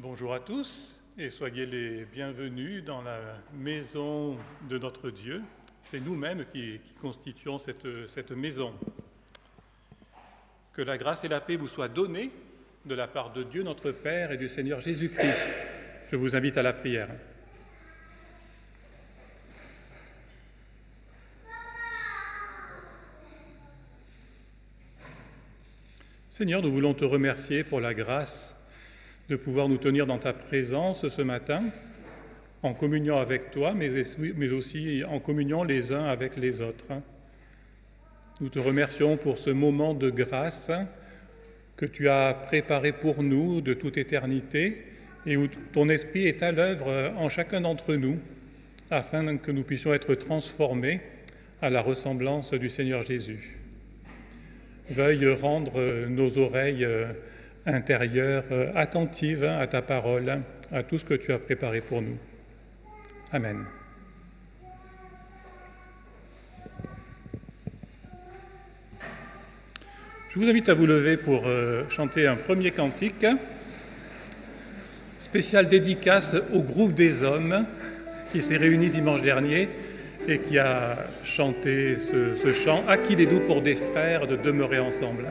Bonjour à tous et soyez les bienvenus dans la maison de notre Dieu. C'est nous-mêmes qui constituons cette maison. Que la grâce et la paix vous soient données de la part de Dieu notre Père et du Seigneur Jésus-Christ. Je vous invite à la prière. Seigneur, nous voulons te remercier pour la grâce de pouvoir nous tenir dans ta présence ce matin, en communion avec toi, mais aussi en communion les uns avec les autres. Nous te remercions pour ce moment de grâce que tu as préparé pour nous de toute éternité et où ton esprit est à l'œuvre en chacun d'entre nous, afin que nous puissions être transformés à la ressemblance du Seigneur Jésus. Veuille rendre nos oreilles intérieures attentives à ta parole, à tout ce que tu as préparé pour nous. Amen. Je vous invite à vous lever pour chanter un premier cantique, spécial dédicace au groupe des hommes qui s'est réuni dimanche dernier et qui a chanté ce chant « À qui il est doux pour des frères de demeurer ensemble ».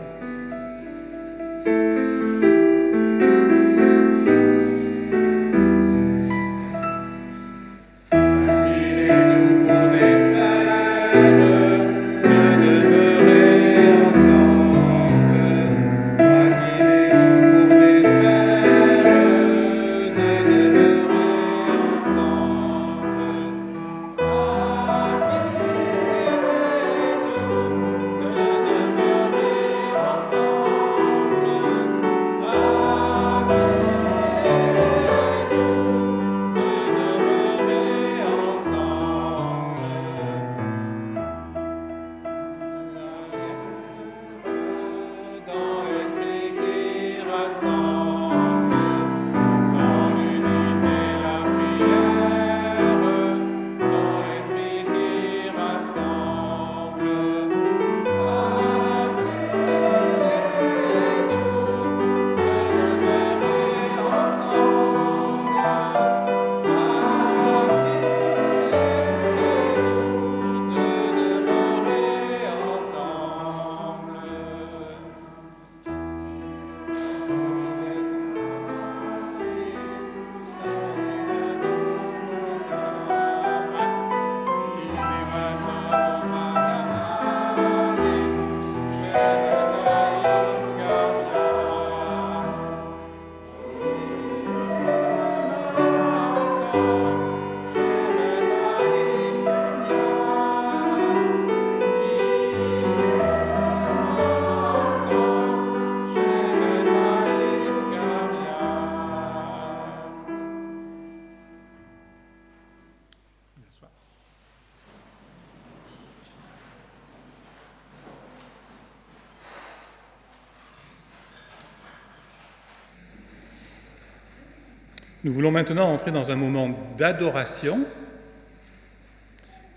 Nous voulons maintenant entrer dans un moment d'adoration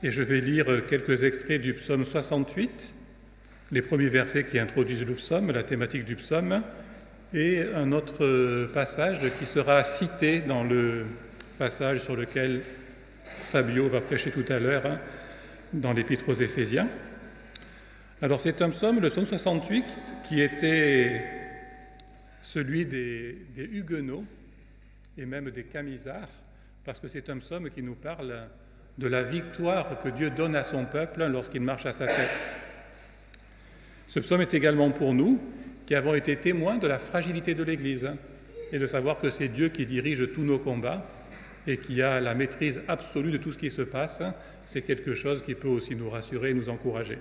et je vais lire quelques extraits du psaume 68, les premiers versets qui introduisent le psaume, la thématique du psaume, et un autre passage qui sera cité dans le passage sur lequel Fabio va prêcher tout à l'heure dans l'Épître aux Éphésiens. Alors c'est un psaume, le psaume 68, qui était celui des Huguenots, et même des Camisards, parce que c'est un psaume qui nous parle de la victoire que Dieu donne à son peuple lorsqu'il marche à sa tête. Ce psaume est également pour nous, qui avons été témoins de la fragilité de l'Église, et de savoir que c'est Dieu qui dirige tous nos combats, et qui a la maîtrise absolue de tout ce qui se passe. C'est quelque chose qui peut aussi nous rassurer et nous encourager.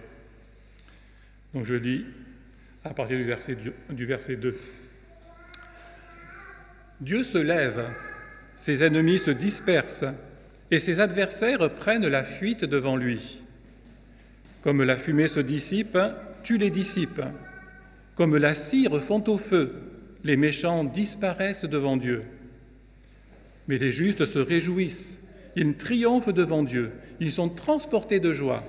Donc je lis à partir du verset 2. Dieu se lève, ses ennemis se dispersent et ses adversaires prennent la fuite devant lui. Comme la fumée se dissipe, tu les dissipes. Comme la cire fond au feu, les méchants disparaissent devant Dieu. Mais les justes se réjouissent, ils triomphent devant Dieu, ils sont transportés de joie.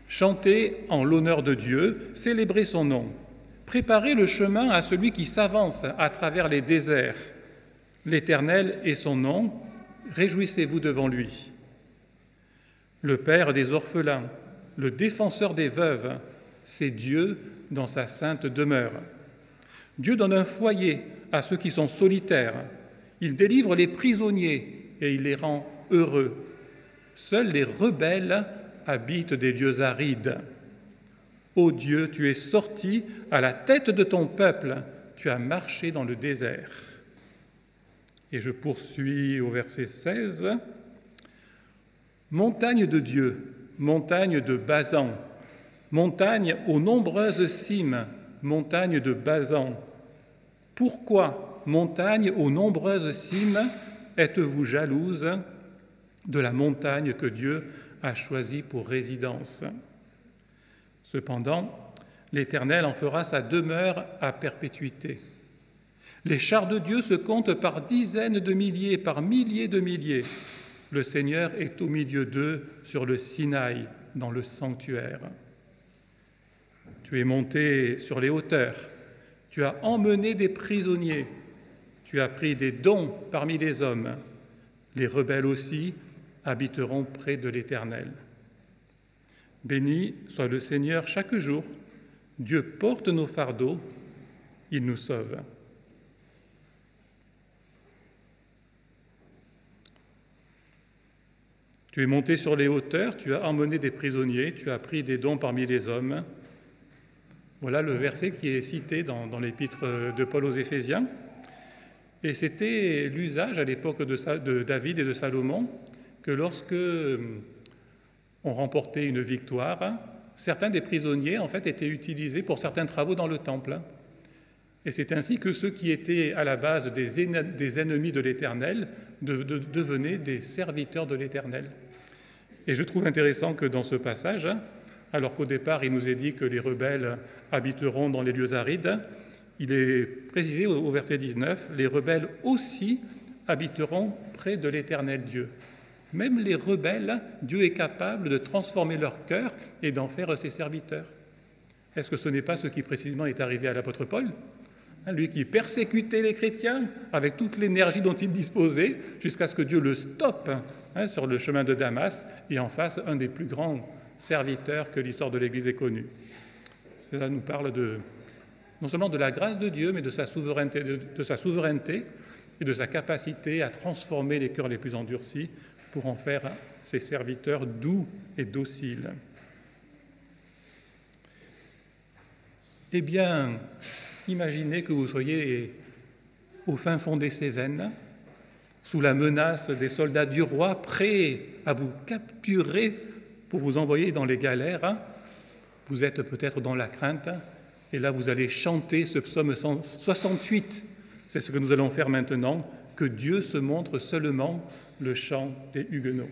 Chantez en l'honneur de Dieu, célébrez son nom. Préparez le chemin à celui qui s'avance à travers les déserts. L'Éternel est son nom, réjouissez-vous devant lui. Le Père des orphelins, le défenseur des veuves, c'est Dieu dans sa sainte demeure. Dieu donne un foyer à ceux qui sont solitaires. Il délivre les prisonniers et il les rend heureux. Seuls les rebelles habitent des lieux arides. Ô Dieu, tu es sorti à la tête de ton peuple, tu as marché dans le désert. Et je poursuis au verset 16. Montagne de Dieu, montagne de Basan, montagne aux nombreuses cimes, montagne de Basan. Pourquoi, montagne aux nombreuses cimes, êtes-vous jalouse de la montagne que Dieu a choisie pour résidence? Cependant, l'Éternel en fera sa demeure à perpétuité. Les chars de Dieu se comptent par dizaines de milliers, par milliers de milliers. Le Seigneur est au milieu d'eux sur le Sinaï, dans le sanctuaire. Tu es monté sur les hauteurs, tu as emmené des prisonniers, tu as pris des dons parmi les hommes. Les rebelles aussi habiteront près de l'Éternel. Béni soit le Seigneur chaque jour. Dieu porte nos fardeaux, il nous sauve. Tu es monté sur les hauteurs, tu as emmené des prisonniers, tu as pris des dons parmi les hommes. Voilà le verset qui est cité dans l'épître de Paul aux Éphésiens. Et c'était l'usage à l'époque de David et de Salomon que lorsque on remportait une victoire, certains des prisonniers en fait étaient utilisés pour certains travaux dans le temple. Et c'est ainsi que ceux qui étaient à la base des ennemis de l'Éternel devenaient des serviteurs de l'Éternel. Et je trouve intéressant que dans ce passage, alors qu'au départ il nous est dit que les rebelles habiteront dans les lieux arides, il est précisé au verset 19, les rebelles aussi habiteront près de l'Éternel Dieu. Même les rebelles, Dieu est capable de transformer leur cœur et d'en faire ses serviteurs. Est-ce que ce n'est pas ce qui précisément est arrivé à l'apôtre Paul ? Lui qui persécutait les chrétiens avec toute l'énergie dont il disposait, jusqu'à ce que Dieu le stoppe sur le chemin de Damas et en fasse un des plus grands serviteurs que l'histoire de l'Église ait connu. Cela nous parle non seulement de la grâce de Dieu, mais de sa souveraineté et de sa capacité à transformer les cœurs les plus endurcis pour en faire ses serviteurs doux et dociles. Eh bien, imaginez que vous soyez au fin fond des Cévennes, sous la menace des soldats du roi, prêts à vous capturer pour vous envoyer dans les galères. Vous êtes peut-être dans la crainte, et là vous allez chanter ce psaume 68. C'est ce que nous allons faire maintenant, que Dieu se montre seulement, le chant des Huguenots.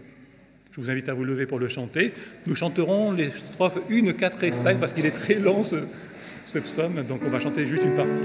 Je vous invite à vous lever pour le chanter. Nous chanterons les strophes 1, 4 et 5, parce qu'il est très long ce psaume, donc on va chanter juste une partie.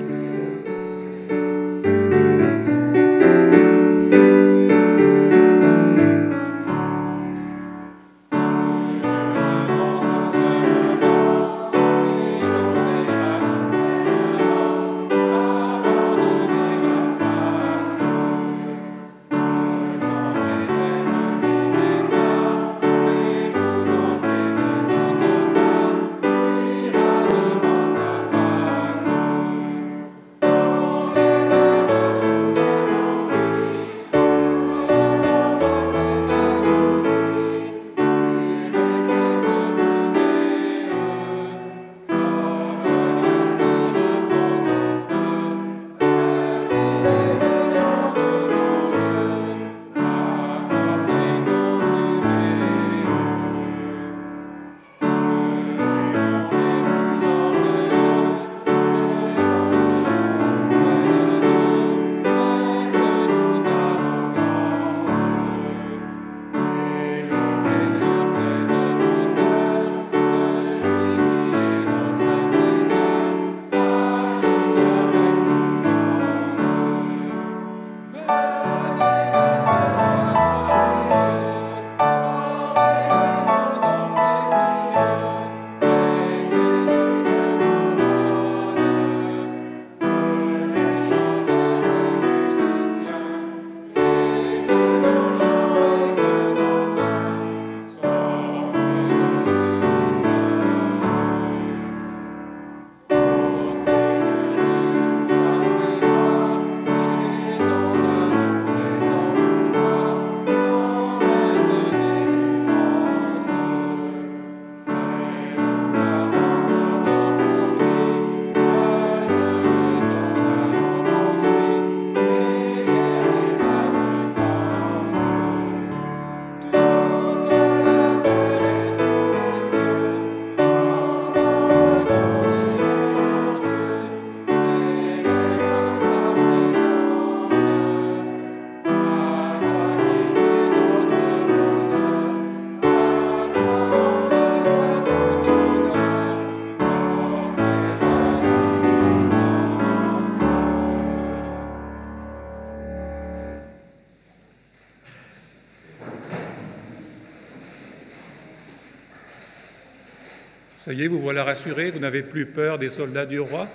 Ça y est, vous voilà rassurés, vous n'avez plus peur des soldats du roi,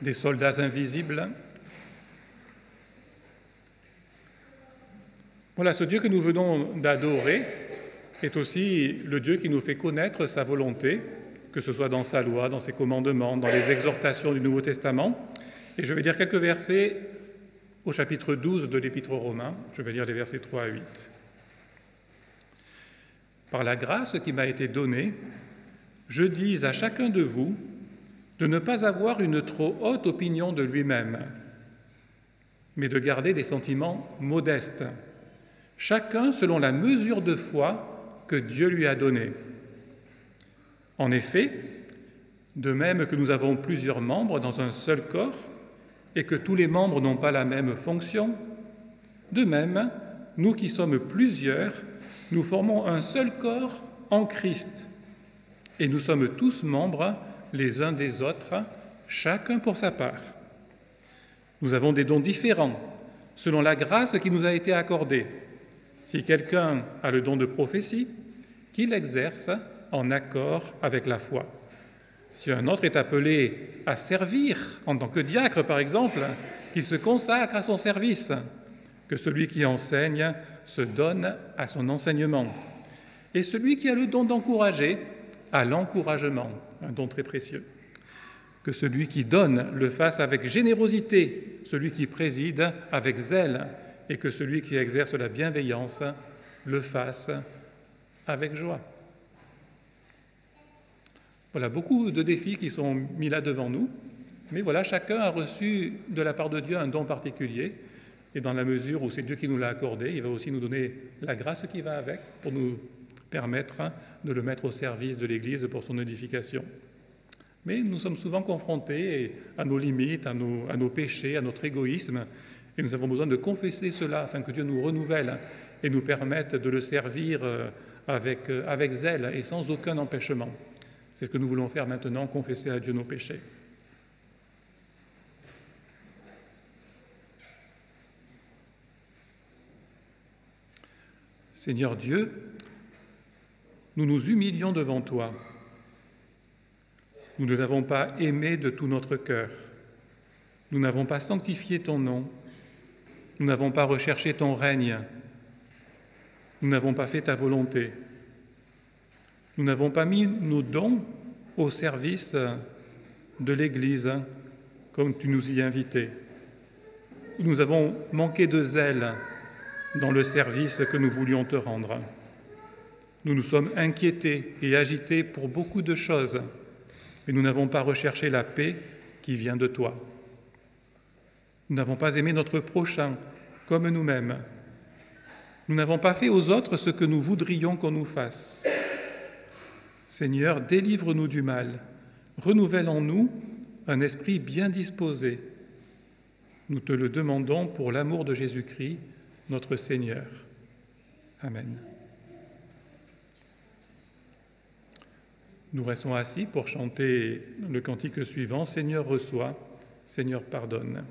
des soldats invisibles. Voilà, ce Dieu que nous venons d'adorer est aussi le Dieu qui nous fait connaître sa volonté, que ce soit dans sa loi, dans ses commandements, dans les exhortations du Nouveau Testament. Et je vais lire quelques versets au chapitre 12 de l'Épître aux Romains. Je vais lire les versets 3 à 8. Par la grâce qui m'a été donnée, je dis à chacun de vous de ne pas avoir une trop haute opinion de lui-même, mais de garder des sentiments modestes, chacun selon la mesure de foi que Dieu lui a donnée. En effet, de même que nous avons plusieurs membres dans un seul corps et que tous les membres n'ont pas la même fonction, de même, nous qui sommes plusieurs, nous formons un seul corps en Christ et nous sommes tous membres les uns des autres, chacun pour sa part. Nous avons des dons différents selon la grâce qui nous a été accordée. Si quelqu'un a le don de prophétie, qu'il l'exerce en accord avec la foi. Si un autre est appelé à servir en tant que diacre, par exemple, qu'il se consacre à son service, que celui qui enseigne se donne à son enseignement. Et celui qui a le don d'encourager, à l'encouragement, un don très précieux. Que celui qui donne le fasse avec générosité, celui qui préside avec zèle, et que celui qui exerce la bienveillance le fasse avec joie. Voilà beaucoup de défis qui sont mis là devant nous, mais voilà, chacun a reçu de la part de Dieu un don particulier, et dans la mesure où c'est Dieu qui nous l'a accordé, il va aussi nous donner la grâce qui va avec pour nous permettre de le mettre au service de l'Église pour son édification. Mais nous sommes souvent confrontés à nos limites, à nos péchés, à notre égoïsme, et nous avons besoin de confesser cela afin que Dieu nous renouvelle et nous permette de le servir avec zèle et sans aucun empêchement. C'est ce que nous voulons faire maintenant, confesser à Dieu nos péchés. Seigneur Dieu, nous nous humilions devant toi. Nous ne t'avons pas aimé de tout notre cœur. Nous n'avons pas sanctifié ton nom. Nous n'avons pas recherché ton règne. Nous n'avons pas fait ta volonté. Nous n'avons pas mis nos dons au service de l'Église comme tu nous y invitais. Nous avons manqué de zèle dans le service que nous voulions te rendre. Nous nous sommes inquiétés et agités pour beaucoup de choses, mais nous n'avons pas recherché la paix qui vient de toi. Nous n'avons pas aimé notre prochain comme nous-mêmes. Nous n'avons pas fait aux autres ce que nous voudrions qu'on nous fasse. Seigneur, délivre-nous du mal. Renouvelle en nous un esprit bien disposé. Nous te le demandons pour l'amour de Jésus-Christ, notre Seigneur. Amen. Nous restons assis pour chanter le cantique suivant. Seigneur, reçois. Seigneur, pardonne.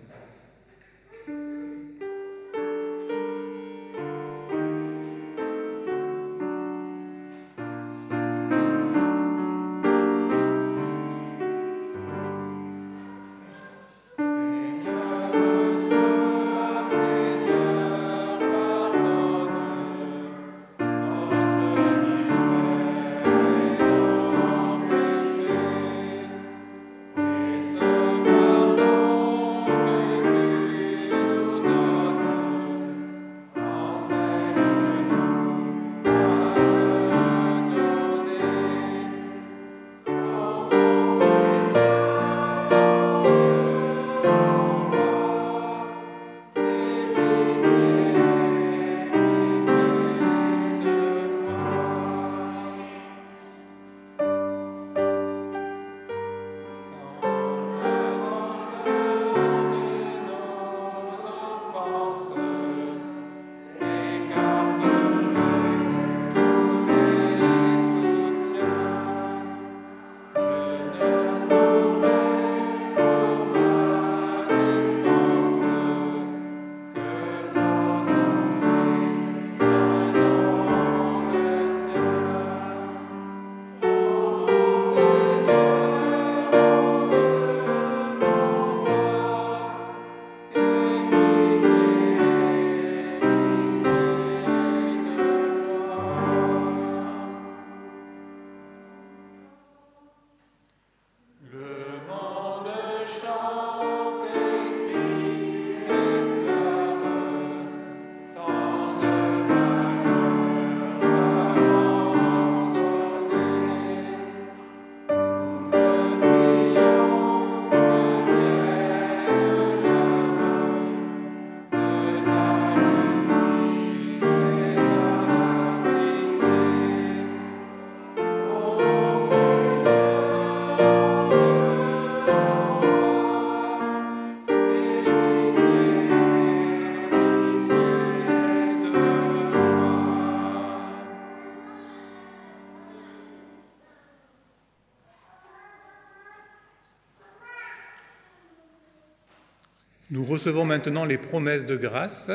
Nous recevons maintenant les promesses de grâce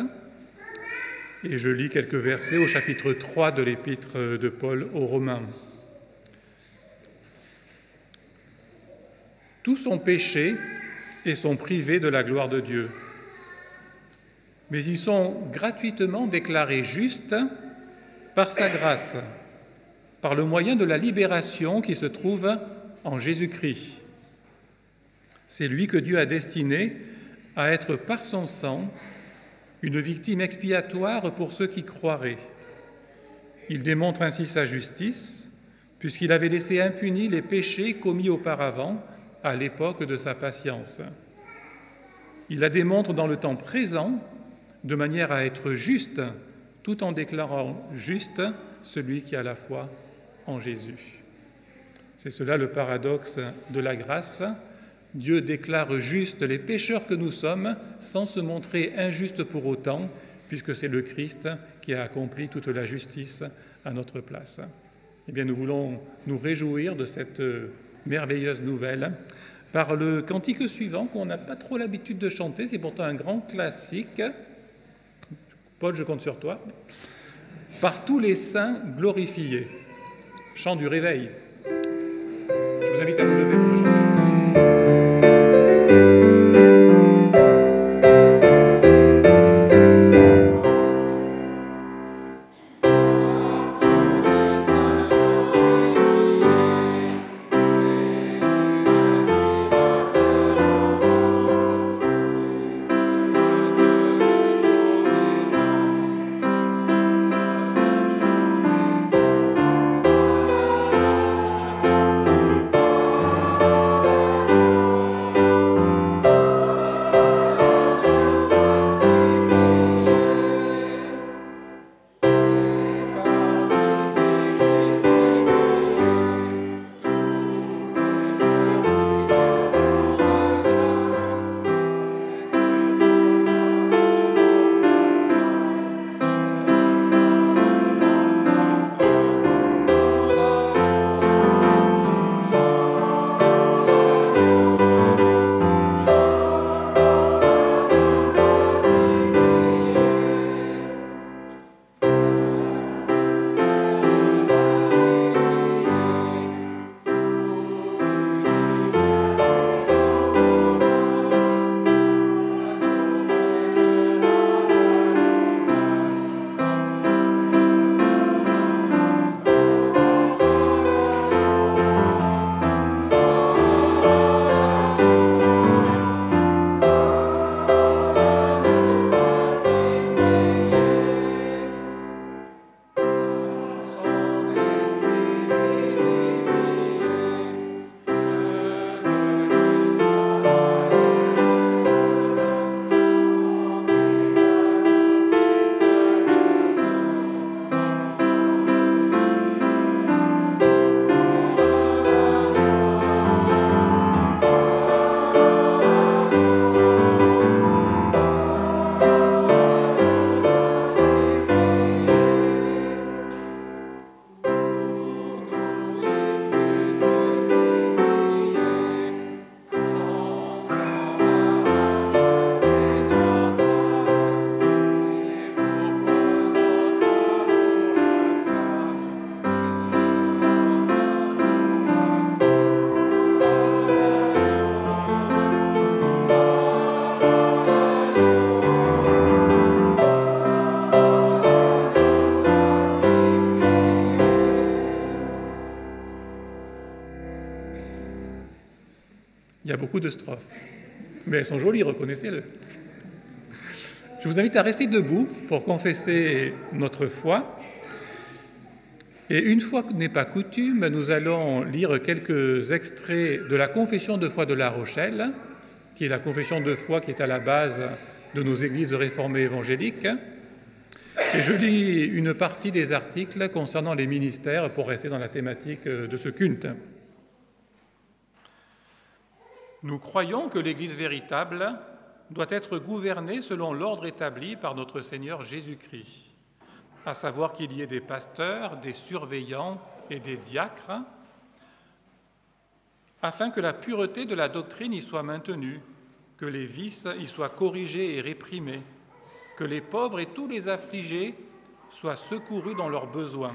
et je lis quelques versets au chapitre 3 de l'épître de Paul aux Romains. Tous ont péché et sont privés de la gloire de Dieu. Mais ils sont gratuitement déclarés justes par sa grâce, par le moyen de la libération qui se trouve en Jésus-Christ. C'est lui que Dieu a destiné à être par son sang une victime expiatoire pour ceux qui croiraient. Il démontre ainsi sa justice, puisqu'il avait laissé impunis les péchés commis auparavant à l'époque de sa patience. Il la démontre dans le temps présent, de manière à être juste, tout en déclarant juste celui qui a la foi en Jésus. C'est cela le paradoxe de la grâce. Dieu déclare juste les pécheurs que nous sommes, sans se montrer injuste pour autant, puisque c'est le Christ qui a accompli toute la justice à notre place. Eh bien, nous voulons nous réjouir de cette merveilleuse nouvelle par le cantique suivant qu'on n'a pas trop l'habitude de chanter, c'est pourtant un grand classique. Paul, je compte sur toi. Par tous les saints glorifiés. Chant du réveil. Je vous invite à vous lever pour le chanter. Il y a beaucoup de strophes, mais elles sont jolies, reconnaissez-le. Je vous invite à rester debout pour confesser notre foi. Et une fois que n'est pas coutume, nous allons lire quelques extraits de la confession de foi de La Rochelle, qui est la confession de foi qui est à la base de nos églises réformées évangéliques. Et je lis une partie des articles concernant les ministères pour rester dans la thématique de ce culte. Nous croyons que l'Église véritable doit être gouvernée selon l'ordre établi par notre Seigneur Jésus-Christ, à savoir qu'il y ait des pasteurs, des surveillants et des diacres, afin que la pureté de la doctrine y soit maintenue que les vices y soient corrigés et réprimés, que les pauvres et tous les affligés soient secourus dans leurs besoins,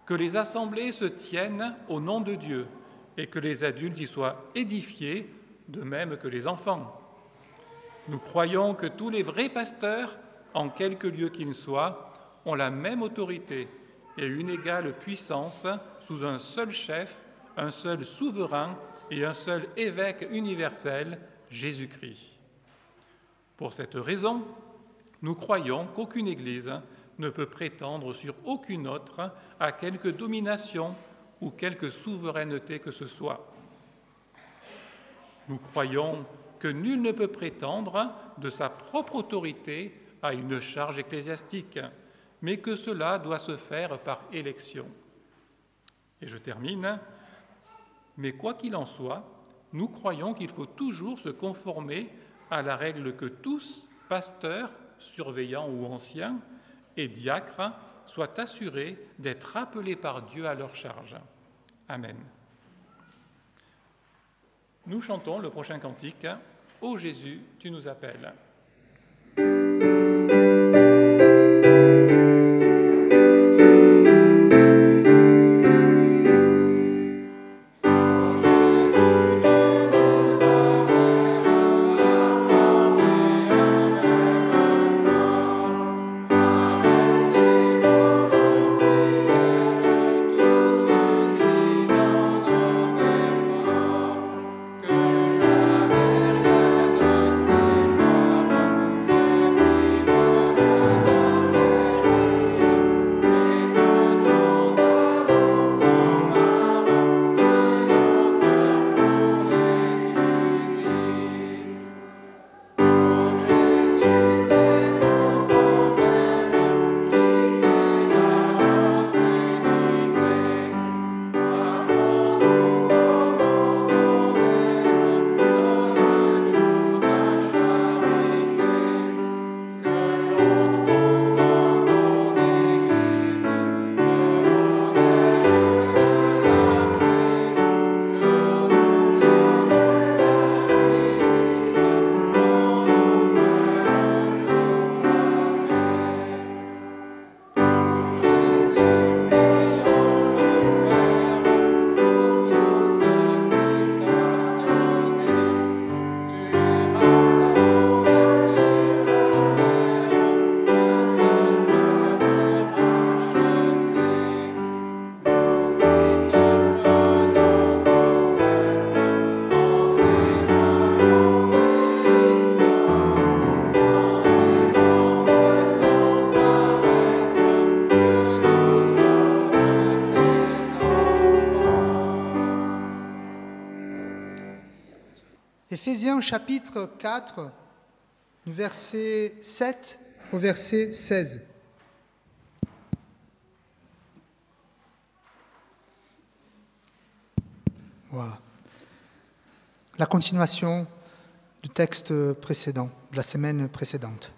que les assemblées se tiennent au nom de Dieu et que les adultes y soient édifiés, de même que les enfants. Nous croyons que tous les vrais pasteurs, en quelque lieu qu'ils soient, ont la même autorité et une égale puissance sous un seul chef, un seul souverain et un seul évêque universel, Jésus-Christ. Pour cette raison, nous croyons qu'aucune Église ne peut prétendre sur aucune autre à quelque domination ou quelque souveraineté que ce soit. Nous croyons que nul ne peut prétendre de sa propre autorité à une charge ecclésiastique, mais que cela doit se faire par élection. Et je termine. Mais quoi qu'il en soit, nous croyons qu'il faut toujours se conformer à la règle que tous, pasteurs, surveillants ou anciens, et diacres, soient assurés d'être appelés par Dieu à leur charge. Amen. Nous chantons le prochain cantique, « Ô Jésus, tu nous appelles ». Éphésiens chapitre 4, du verset 7 au verset 16. Voilà. La continuation du texte précédent, de la semaine précédente.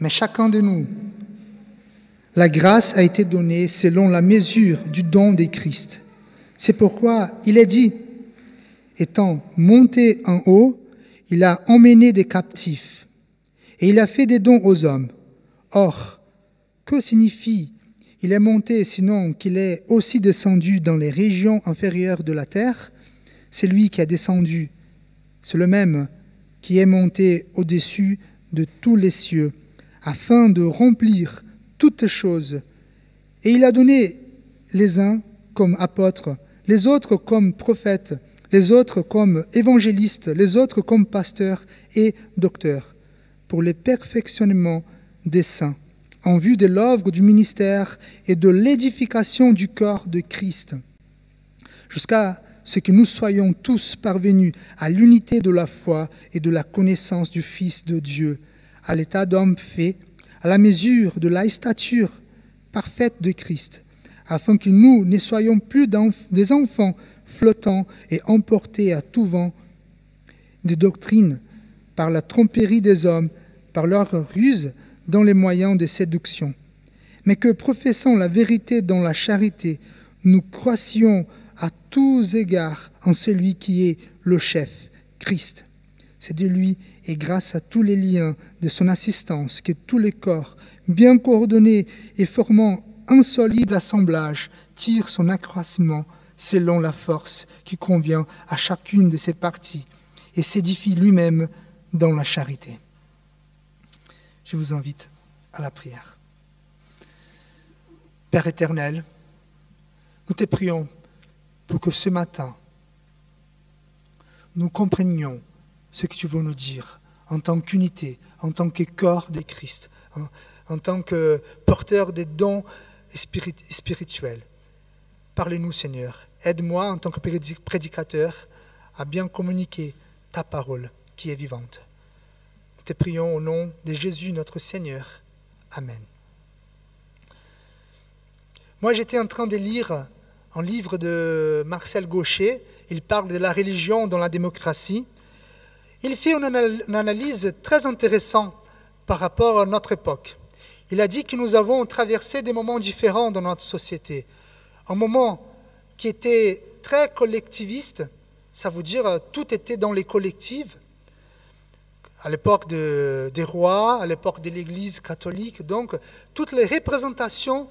Mais chacun de nous, la grâce a été donnée selon la mesure du don de Christ. C'est pourquoi il est dit, étant monté en haut, il a emmené des captifs et il a fait des dons aux hommes. Or, que signifie il est monté sinon qu'il est aussi descendu dans les régions inférieures de la terre? C'est lui qui a descendu, c'est le même qui est monté au-dessus de tous les cieux, afin de remplir toutes choses. Et il a donné les uns comme apôtres, les autres comme prophètes, les autres comme évangélistes, les autres comme pasteurs et docteurs, pour le perfectionnement des saints, en vue de l'œuvre du ministère et de l'édification du corps de Christ, jusqu'à ce que nous soyons tous parvenus à l'unité de la foi et de la connaissance du Fils de Dieu, à l'état d'homme fait, à la mesure de la stature parfaite de Christ, afin que nous ne soyons plus des enfants flottants et emportés à tout vent de doctrine par la tromperie des hommes, par leur ruse dans les moyens de séduction, mais que, professant la vérité dans la charité, nous croissions à tous égards en celui qui est le chef, Christ. C'est de lui et grâce à tous les liens de son assistance que tous les corps, bien coordonnés et formant un solide assemblage, tirent son accroissement selon la force qui convient à chacune de ses parties et s'édifie lui-même dans la charité. Je vous invite à la prière. Père éternel, nous te prions pour que ce matin, nous comprenions ce que tu veux nous dire en tant qu'unité, en tant que corps de Christ, en tant que porteur des dons spirituels. Parlez-nous, Seigneur. Aide-moi en tant que prédicateur à bien communiquer ta parole qui est vivante. Nous te prions au nom de Jésus, notre Seigneur. Amen. Moi, j'étais en train de lire un livre de Marcel Gaucher. Il parle de la religion dans la démocratie. Il fait une analyse très intéressante par rapport à notre époque. Il a dit que nous avons traversé des moments différents dans notre société. Un moment qui était très collectiviste, ça veut dire tout était dans les collectives. À l'époque des rois, à l'époque de l'Église catholique, donc toutes les représentations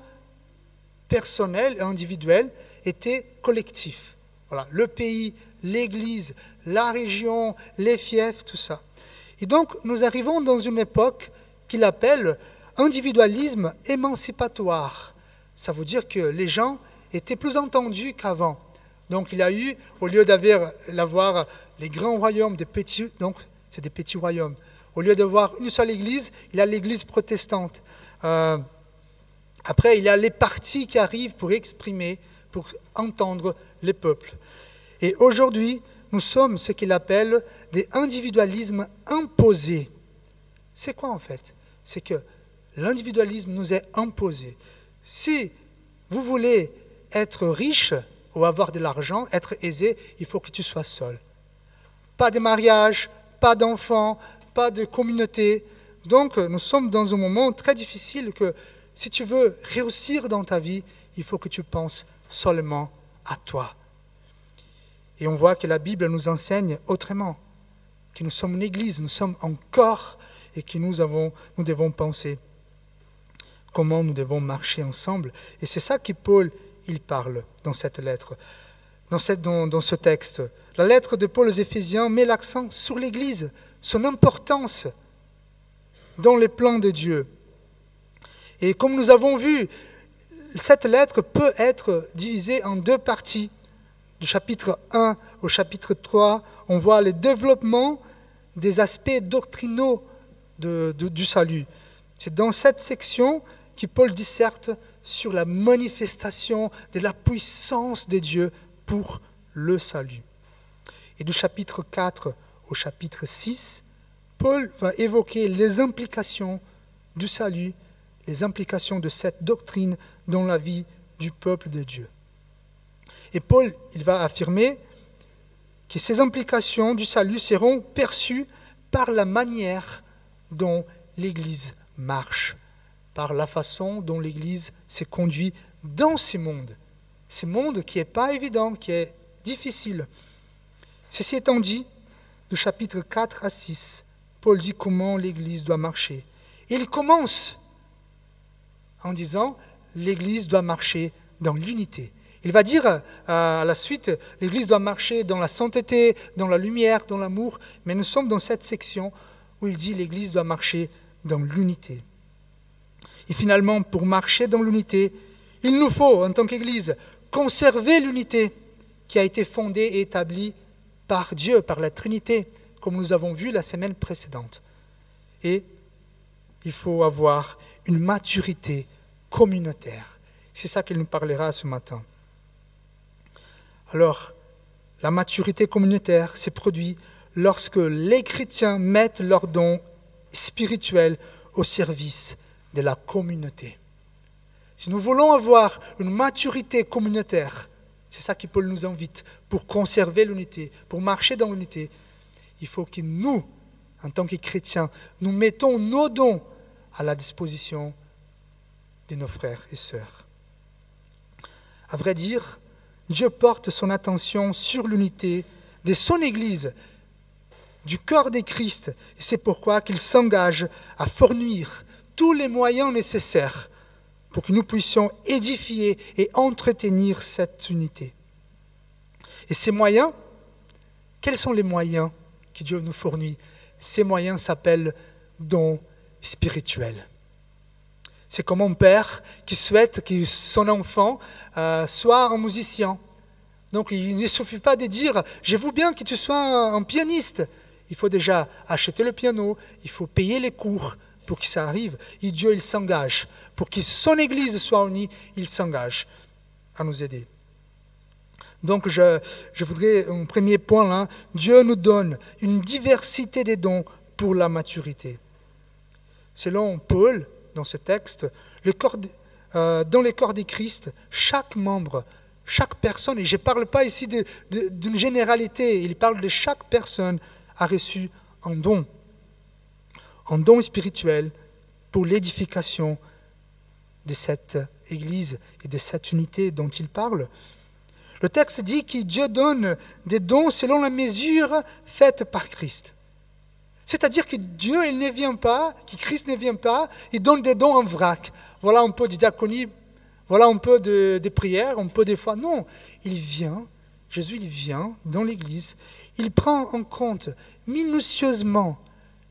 personnelles et individuelles étaient collectives. Voilà, le pays, l'Église, la région, les fiefs, tout ça. Et donc, nous arrivons dans une époque qu'il appelle individualisme émancipatoire. Ça veut dire que les gens étaient plus entendus qu'avant. Donc, il y a eu, au lieu d'avoir les grands royaumes, donc c'est des petits royaumes. Au lieu d'avoir une seule église, il y a l'église protestante. Après, il y a les partis qui arrivent pour exprimer, pour entendre les peuples. Et aujourd'hui, nous sommes ce qu'il appelle des individualismes imposés. C'est quoi en fait? C'est que l'individualisme nous est imposé. Si vous voulez être riche ou avoir de l'argent, être aisé, il faut que tu sois seul. Pas de mariage, pas d'enfants, pas de communauté. Donc, nous sommes dans un moment très difficile que si tu veux réussir dans ta vie, il faut que tu penses seulement à toi. Et on voit que la Bible nous enseigne autrement, que nous sommes une église, nous sommes un corps et que nous devons penser comment nous devons marcher ensemble. Et c'est ça que Paul il parle dans cette lettre, dans ce texte. La lettre de Paul aux Éphésiens met l'accent sur l'Église, son importance dans les plans de Dieu. Et comme nous avons vu, cette lettre peut être divisée en deux parties. Du chapitre 1 au chapitre 3, on voit le développement des aspects doctrinaux du salut. C'est dans cette section que Paul disserte sur la manifestation de la puissance de Dieu pour le salut. Et du chapitre 4 au chapitre 6, Paul va évoquer les implications du salut, les implications de cette doctrine dans la vie du peuple de Dieu. Et Paul, il va affirmer que ces implications du salut seront perçues par la manière dont l'Église marche, par la façon dont l'Église se conduit dans ce monde qui n'est pas évident, qui est difficile. Ceci étant dit, du chapitre 4 à 6, Paul dit comment l'Église doit marcher. Et il commence en disant l'Église doit marcher dans l'unité. Il va dire à la suite, l'Église doit marcher dans la sainteté, dans la lumière, dans l'amour, mais nous sommes dans cette section où il dit l'Église doit marcher dans l'unité. Et finalement, pour marcher dans l'unité, il nous faut, en tant qu'Église, conserver l'unité qui a été fondée et établie par Dieu, par la Trinité, comme nous avons vu la semaine précédente. Et il faut avoir une maturité communautaire. C'est ça qu'il nous parlera ce matin. Alors, la maturité communautaire s'est produite lorsque les chrétiens mettent leurs dons spirituels au service de la communauté. Si nous voulons avoir une maturité communautaire, c'est ça qui Paul nous invite, pour conserver l'unité, pour marcher dans l'unité, il faut que nous, en tant que chrétiens, nous mettons nos dons à la disposition de nos frères et sœurs. À vrai dire, Dieu porte son attention sur l'unité de son Église du corps de Christ. Et c'est pourquoi qu'il s'engage à fournir tous les moyens nécessaires pour que nous puissions édifier et entretenir cette unité. Et ces moyens, quels sont les moyens que Dieu nous fournit? Ces moyens s'appellent dons spirituels. C'est comme un père qui souhaite que son enfant soit un musicien. Donc il ne suffit pas de dire « je veux bien que tu sois un pianiste ». Il faut déjà acheter le piano, il faut payer les cours pour que ça arrive. Et Dieu, il s'engage. Pour que son Église soit unie, il s'engage à nous aider. Donc je voudrais, un premier point là, Dieu nous donne une diversité des dons pour la maturité. Selon Paul, dans ce texte, dans le corps de Christ, chaque membre, chaque personne, et je ne parle pas ici d'une généralité, il parle de chaque personne a reçu un don spirituel pour l'édification de cette Église et de cette unité dont il parle. Le texte dit que Dieu donne des dons selon la mesure faite par Christ. C'est-à-dire que Dieu, il ne vient pas, que Christ ne vient pas, il donne des dons en vrac. Voilà un peu de diaconie, voilà un peu de prière, un peu de foi. Non, Jésus, il vient dans l'Église, il prend en compte minutieusement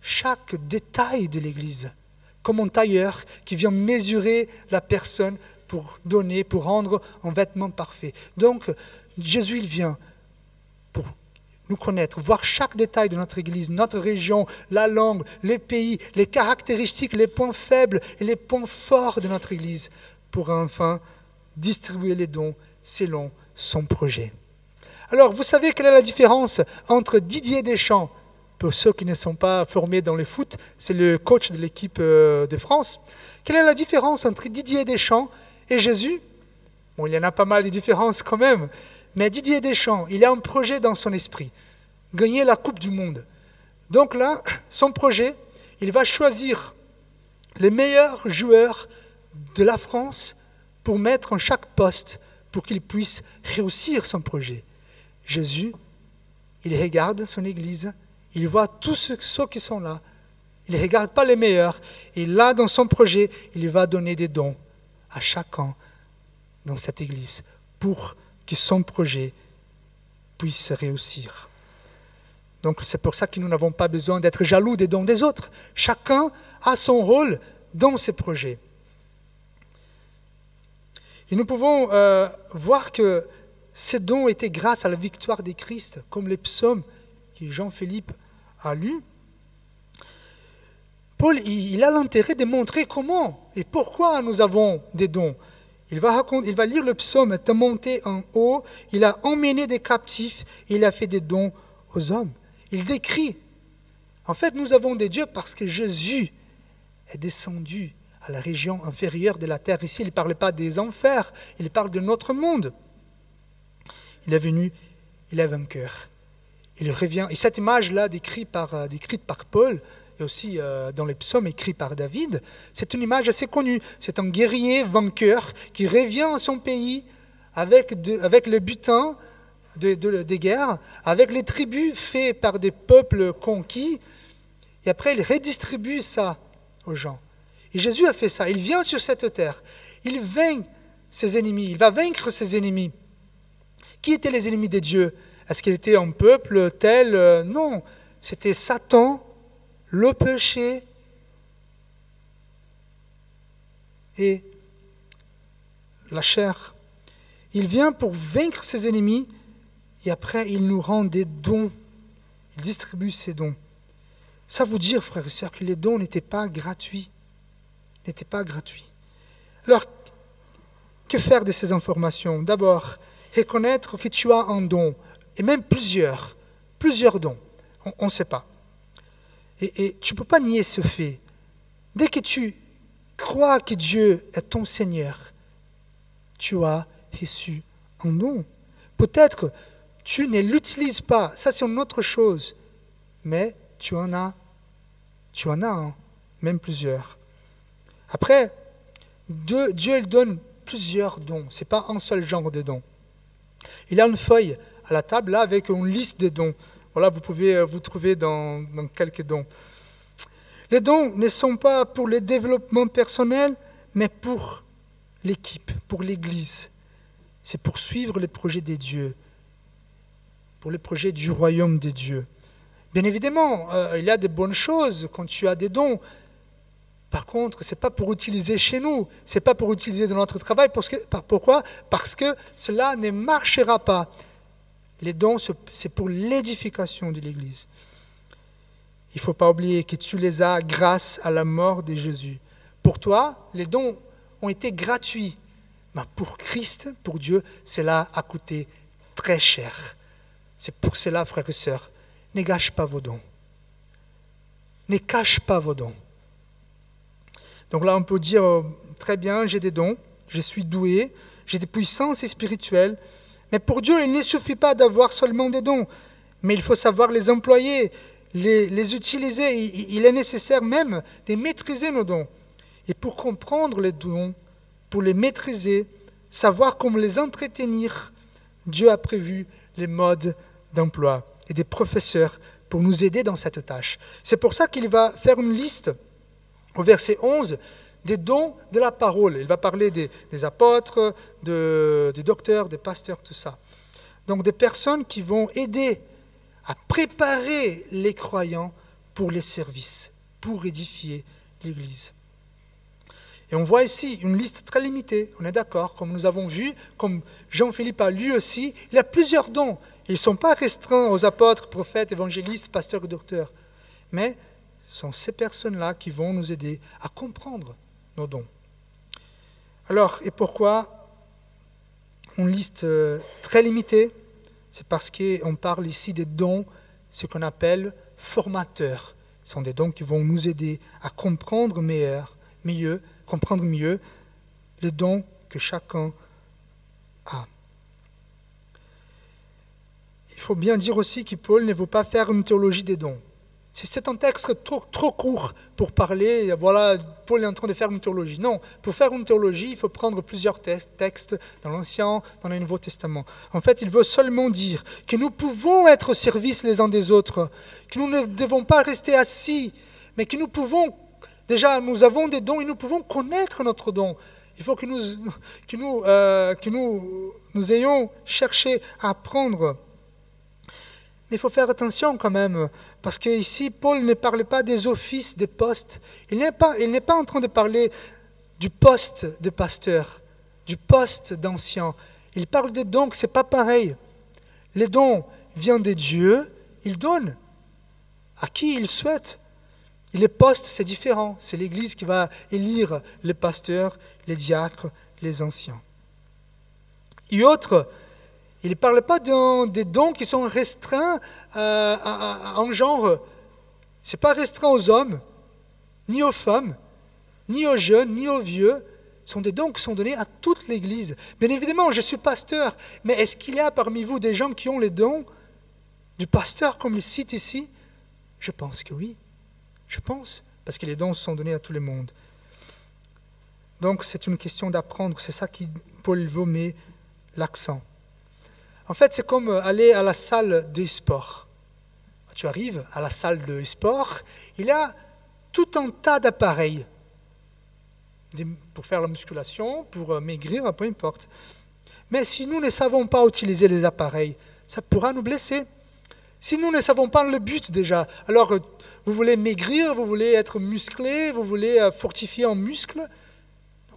chaque détail de l'Église, comme un tailleur qui vient mesurer la personne pour donner, pour rendre un vêtement parfait. Donc, Jésus, il vient pour nous connaître, voir chaque détail de notre Église, notre région, la langue, les pays, les caractéristiques, les points faibles et les points forts de notre Église, pour enfin distribuer les dons selon son projet. Alors, vous savez quelle est la différence entre Didier Deschamps, pour ceux qui ne sont pas formés dans le foot, c'est le coach de l'équipe de France. Quelle est la différence entre Didier Deschamps et Jésus? Bon, il y en a pas mal de différences quand même, mais Didier Deschamps, il a un projet dans son esprit, gagner la Coupe du Monde. Donc là, son projet, il va choisir les meilleurs joueurs de la France pour mettre en chaque poste pour qu'il puisse réussir son projet. Jésus, il regarde son Église, il voit tous ceux qui sont là. Il ne regarde pas les meilleurs. Et là, dans son projet, il va donner des dons à chacun dans cette Église pour que son projet puisse réussir. Donc c'est pour ça que nous n'avons pas besoin d'être jaloux des dons des autres. Chacun a son rôle dans ses projets. Et nous pouvons voir que ces dons étaient grâce à la victoire de Christ, comme les psaumes que Jean-Philippe a lus. Paul, il a l'intérêt de montrer comment et pourquoi nous avons des dons. Il va lire le psaume, « T'as monté en haut, il a emmené des captifs, il a fait des dons aux hommes. » Il décrit, en fait, nous avons des dieux parce que Jésus est descendu à la région inférieure de la terre. Ici, il ne parle pas des enfers, il parle de notre monde. Il est venu, il est vainqueur. Il revient. Et cette image-là, décrite par Paul, et aussi dans les psaumes écrits par David, c'est une image assez connue. C'est un guerrier vainqueur qui revient à son pays avec le butin des guerres, avec les tribus faits par des peuples conquis, et après il redistribue ça aux gens. Et Jésus a fait ça. Il vient sur cette terre. Il vainc ses ennemis. Il va vaincre ses ennemis. Qui étaient les ennemis de Dieu? Est-ce qu'il était un peuple tel? Non. C'était Satan, le péché et la chair. Il vient pour vaincre ses ennemis et après il nous rend des dons. Il distribue ses dons. Ça veut dire, frères et sœurs, que les dons n'étaient pas gratuits. Alors, que faire de ces informations? D'abord, reconnaître que tu as un don, et même plusieurs dons. On ne sait pas. Et tu ne peux pas nier ce fait. Dès que tu crois que Dieu est ton Seigneur, tu as reçu un don. Peut-être tu ne l'utilises pas, ça c'est une autre chose, mais tu en as un, même plusieurs. Après, Dieu il donne plusieurs dons, ce n'est pas un seul genre de dons. Il a une feuille à la table là avec une liste de dons. Voilà, vous pouvez vous trouver dans quelques dons. Les dons ne sont pas pour le développement personnel, mais pour l'équipe, pour l'Église. C'est pour suivre les projets des dieux, pour les projets du royaume de Dieu. Bien évidemment, il y a de bonnes choses quand tu as des dons. Par contre, ce n'est pas pour utiliser chez nous, ce n'est pas pour utiliser dans notre travail. Pourquoi ? Parce que cela ne marchera pas. Les dons, c'est pour l'édification de l'Église. Il ne faut pas oublier que tu les as grâce à la mort de Jésus. Pour toi, les dons ont été gratuits. Mais pour Christ, pour Dieu, cela a coûté très cher. C'est pour cela, frères et sœurs, ne gâche pas vos dons. Ne cache pas vos dons. Donc là, on peut dire, très bien, j'ai des dons, je suis doué, j'ai des puissances spirituelles. Mais pour Dieu, il ne suffit pas d'avoir seulement des dons, mais il faut savoir les employer, les utiliser. Il est nécessaire même de maîtriser nos dons. Et pour comprendre les dons, pour les maîtriser, savoir comment les entretenir, Dieu a prévu les modes d'emploi et des professeurs pour nous aider dans cette tâche. C'est pour ça qu'il va faire une liste au verset 11 des dons de la parole. Il va parler des apôtres, des docteurs, des pasteurs, tout ça. Donc des personnes qui vont aider à préparer les croyants pour les services, pour édifier l'Église. Et on voit ici une liste très limitée, on est d'accord, comme nous avons vu, comme Jean-Philippe a lu aussi, il y a plusieurs dons. Ils ne sont pas restreints aux apôtres, prophètes, évangélistes, pasteurs et docteurs. Mais ce sont ces personnes-là qui vont nous aider à comprendre nos dons. Alors, et pourquoi une liste très limitée ? C'est parce qu'on parle ici des dons, ce qu'on appelle formateurs. Ce sont des dons qui vont nous aider à comprendre mieux les dons que chacun a. Il faut bien dire aussi que Paul ne veut pas faire une théologie des dons. C'est un texte trop court pour parler, voilà, Paul est en train de faire une théologie. Non, pour faire une théologie, il faut prendre plusieurs textes dans l'Ancien, dans le Nouveau Testament. En fait, il veut seulement dire que nous pouvons être au service les uns des autres, que nous ne devons pas rester assis, mais que nous pouvons, déjà nous avons des dons et nous pouvons connaître notre don. Il faut que nous ayons cherché à apprendre. Mais il faut faire attention quand même, parce qu'ici, Paul ne parle pas des offices, des postes. Il n'est pas en train de parler du poste de pasteur, du poste d'ancien. Il parle des dons, ce n'est pas pareil. Les dons viennent de Dieu, il donne à qui il souhaite. Et les postes, c'est différent. C'est l'Église qui va élire les pasteurs, les diacres, les anciens. Et autres, il ne parle pas des dons qui sont restreints en genre. Ce n'est pas restreint aux hommes, ni aux femmes, ni aux jeunes, ni aux vieux. Ce sont des dons qui sont donnés à toute l'Église. Bien évidemment, je suis pasteur, mais est-ce qu'il y a parmi vous des gens qui ont les dons du pasteur, comme il cite ici ? Je pense que oui. Je pense, parce que les dons sont donnés à tout le monde. Donc c'est une question d'apprendre. C'est ça qui Paul veut met l'accent. En fait, c'est comme aller à la salle de sport. Tu arrives à la salle de sport, il y a tout un tas d'appareils pour faire la musculation, pour maigrir, peu importe. Mais si nous ne savons pas utiliser les appareils, ça pourra nous blesser. Si nous ne savons pas le but déjà, alors vous voulez maigrir, vous voulez être musclé, vous voulez fortifier en muscles.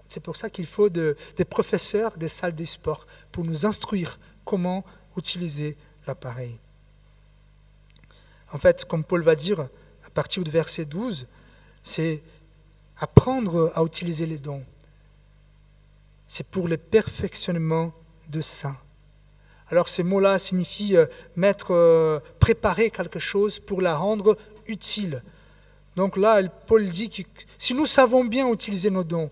C'est pour ça qu'il faut des professeurs des salles de sport pour nous instruire comment utiliser l'appareil. En fait, comme Paul va dire à partir du verset 12, c'est apprendre à utiliser les dons. C'est pour le perfectionnement de saints. Alors ces mots-là signifient préparer quelque chose pour la rendre utile. Donc là, Paul dit que si nous savons bien utiliser nos dons,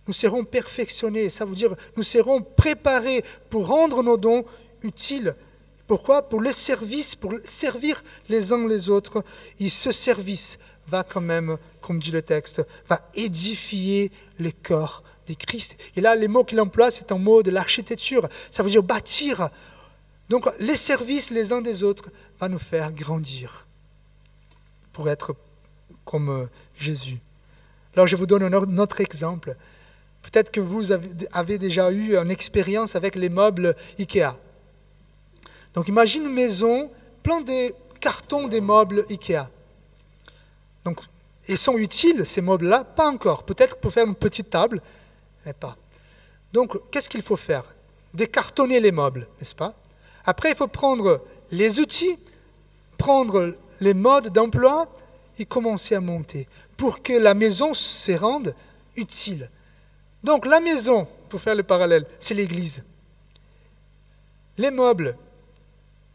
nous serons perfectionnés. Ça veut dire nous serons préparés pour rendre nos dons utiles. Pourquoi ? Pour le service, pour servir les uns les autres. Et ce service va quand même, comme dit le texte, va édifier le corps de Christ. Et là, les mots qu'il emploie, c'est un mot de l'architecture. Ça veut dire bâtir. Donc les services les uns des autres vont nous faire grandir pour être comme Jésus. Alors je vous donne un autre exemple. Peut-être que vous avez déjà eu une expérience avec les meubles Ikea. Donc imagine une maison pleine de cartons des meubles Ikea. Donc ils sont utiles ces meubles-là? Pas encore. Peut-être pour faire une petite table, mais pas. Donc qu'est-ce qu'il faut faire? Décartonner les meubles, n'est-ce pas? Après il faut prendre les outils, prendre les modes d'emploi et commencer à monter pour que la maison se rende utile. Donc la maison, pour faire le parallèle, c'est l'Église. Les meubles,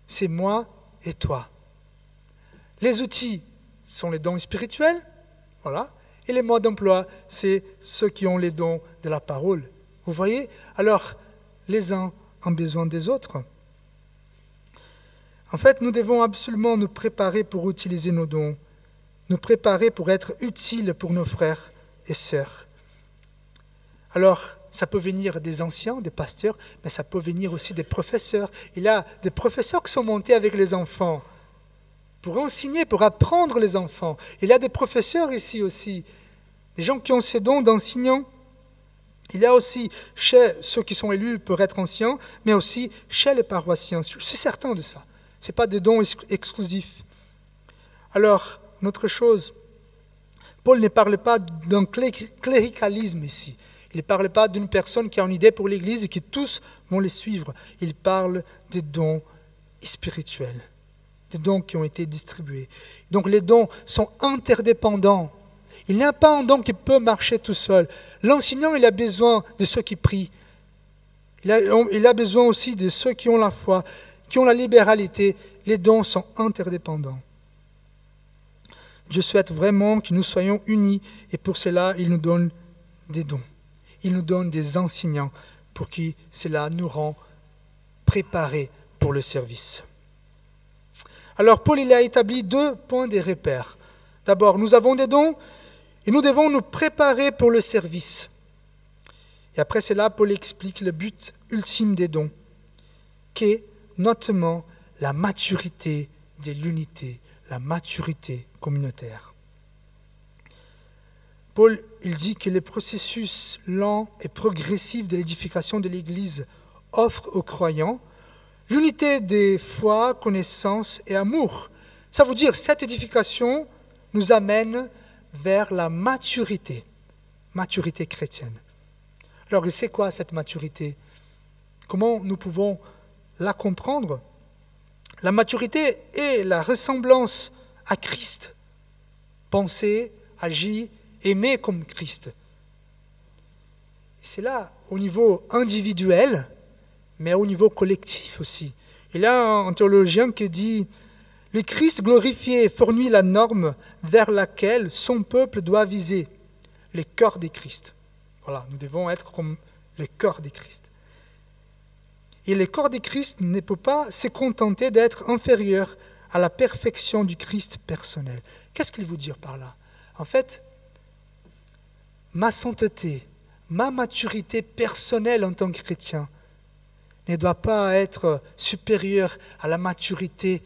c'est moi et toi. Les outils sont les dons spirituels, voilà. Et les modes d'emploi, c'est ceux qui ont les dons de la parole. Vous voyez? Alors, les uns ont besoin des autres. En fait, nous devons absolument nous préparer pour utiliser nos dons, nous préparer pour être utiles pour nos frères et sœurs. Alors, ça peut venir des anciens, des pasteurs, mais ça peut venir aussi des professeurs. Il y a des professeurs qui sont montés avec les enfants pour enseigner, pour apprendre les enfants. Il y a des professeurs ici aussi, des gens qui ont ces dons d'enseignants. Il y a aussi chez ceux qui sont élus pour être anciens, mais aussi chez les paroissiens. Je suis certain de ça. Ce n'est pas des dons exclusifs. Alors, une autre chose, Paul ne parle pas d'un cléricalisme ici. Il ne parle pas d'une personne qui a une idée pour l'Église et qui tous vont les suivre. Il parle des dons spirituels, des dons qui ont été distribués. Donc les dons sont interdépendants. Il n'y a pas un don qui peut marcher tout seul. L'enseignant, il a besoin de ceux qui prient. Il a besoin aussi de ceux qui ont la foi, qui ont la libéralité. Les dons sont interdépendants. Je souhaite vraiment que nous soyons unis et pour cela, il nous donne des dons. Il nous donne des enseignants pour qui cela nous rend préparés pour le service. Alors Paul il a établi 2 points de repère. D'abord, nous avons des dons et nous devons nous préparer pour le service. Et après cela, Paul explique le but ultime des dons, qui est notamment la maturité de l'unité, la maturité communautaire. Paul, il dit que le processus lent et progressif de l'édification de l'Église offre aux croyants l'unité de foi, connaissance et amour. Ça veut dire que cette édification nous amène vers la maturité chrétienne. Alors, c'est quoi cette maturité? Comment nous pouvons la comprendre? La maturité est la ressemblance à Christ. Penser, agir, aimer comme Christ. C'est là au niveau individuel, mais au niveau collectif aussi. Il y a un théologien qui dit « Le Christ glorifié fournit la norme vers laquelle son peuple doit viser, le cœur de Christ. » Voilà, nous devons être comme le cœur de Christ. Et le corps de Christ ne peut pas se contenter d'être inférieur à la perfection du Christ personnel. Qu'est-ce qu'il veut dire par là? En fait, ma sainteté, ma maturité personnelle en tant que chrétien ne doit pas être supérieure à la maturité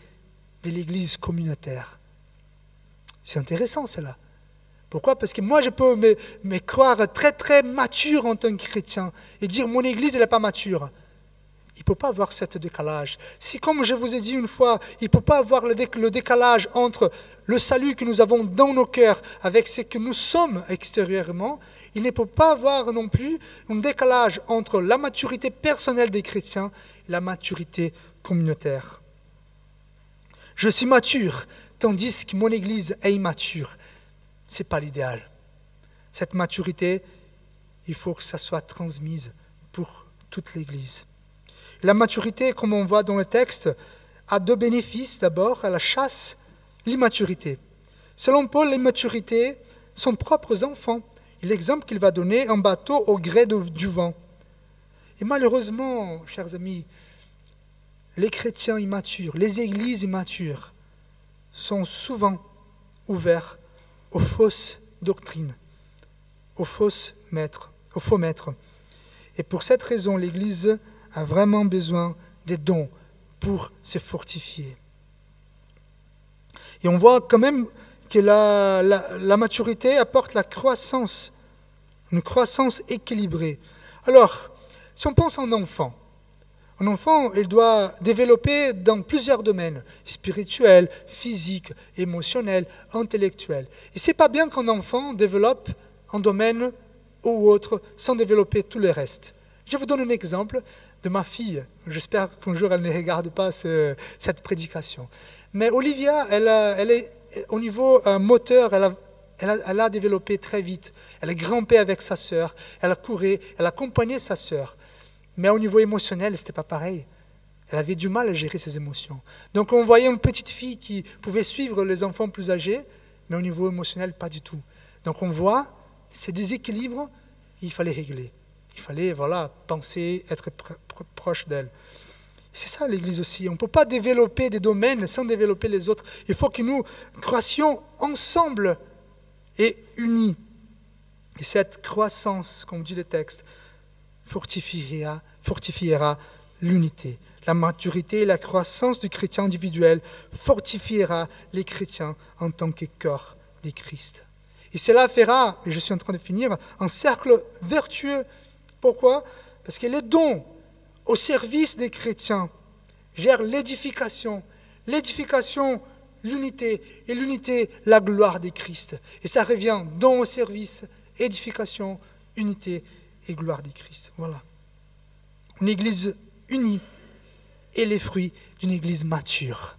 de l'Église communautaire. C'est intéressant cela. Pourquoi? Parce que moi je peux me croire très très mature en tant que chrétien et dire mon Église elle n'est pas mature. Il ne peut pas avoir ce décalage. Si, comme je vous ai dit une fois, il ne peut pas avoir le décalage entre le salut que nous avons dans nos cœurs avec ce que nous sommes extérieurement, il ne peut pas avoir non plus un décalage entre la maturité personnelle des chrétiens et la maturité communautaire. Je suis mature, tandis que mon Église est immature. Ce n'est pas l'idéal. Cette maturité, il faut que ça soit transmise pour toute l'Église. La maturité, comme on voit dans le texte, a 2 bénéfices. D'abord, elle chasse l'immaturité. Selon Paul, l'immaturité sont propres enfants. Et l'exemple qu'il va donner, un bateau au gré du vent. Et malheureusement, chers amis, les chrétiens immatures, les églises immatures, sont souvent ouverts aux fausses doctrines, aux faux maîtres. Et pour cette raison, l'Église a vraiment besoin des dons pour se fortifier. Et on voit quand même que la maturité apporte la croissance, une croissance équilibrée. Alors, si on pense à un enfant, il doit développer dans plusieurs domaines, spirituel, physique, émotionnel, intellectuel. Et ce n'est pas bien qu'un enfant développe un domaine ou autre sans développer tout le reste. Je vous donne un exemple de ma fille. J'espère qu'un jour elle ne regarde pas cette prédication. Mais Olivia, elle est au niveau moteur, elle a développé très vite. Elle a grimpé avec sa sœur, elle a couru, elle a accompagné sa sœur. Mais au niveau émotionnel, ce n'était pas pareil. Elle avait du mal à gérer ses émotions. Donc on voyait une petite fille qui pouvait suivre les enfants plus âgés, mais au niveau émotionnel, pas du tout. Donc on voit ces déséquilibres, il fallait régler. Il fallait penser, être proche d'elle. C'est ça l'Église aussi. On ne peut pas développer des domaines sans développer les autres. Il faut que nous croissions ensemble et unis. Et cette croissance, comme dit le texte, fortifiera l'unité. La maturité et la croissance du chrétien individuel fortifiera les chrétiens en tant que corps de Christ. Et cela fera, et je suis en train de finir, un cercle vertueux. Pourquoi ? Parce que les dons au service des chrétiens gèrent l'édification, l'unité, et l'unité, la gloire de Christ. Et ça revient dons au service, édification, unité et gloire de Christ. Voilà. Une église unie est les fruits d'une église mature.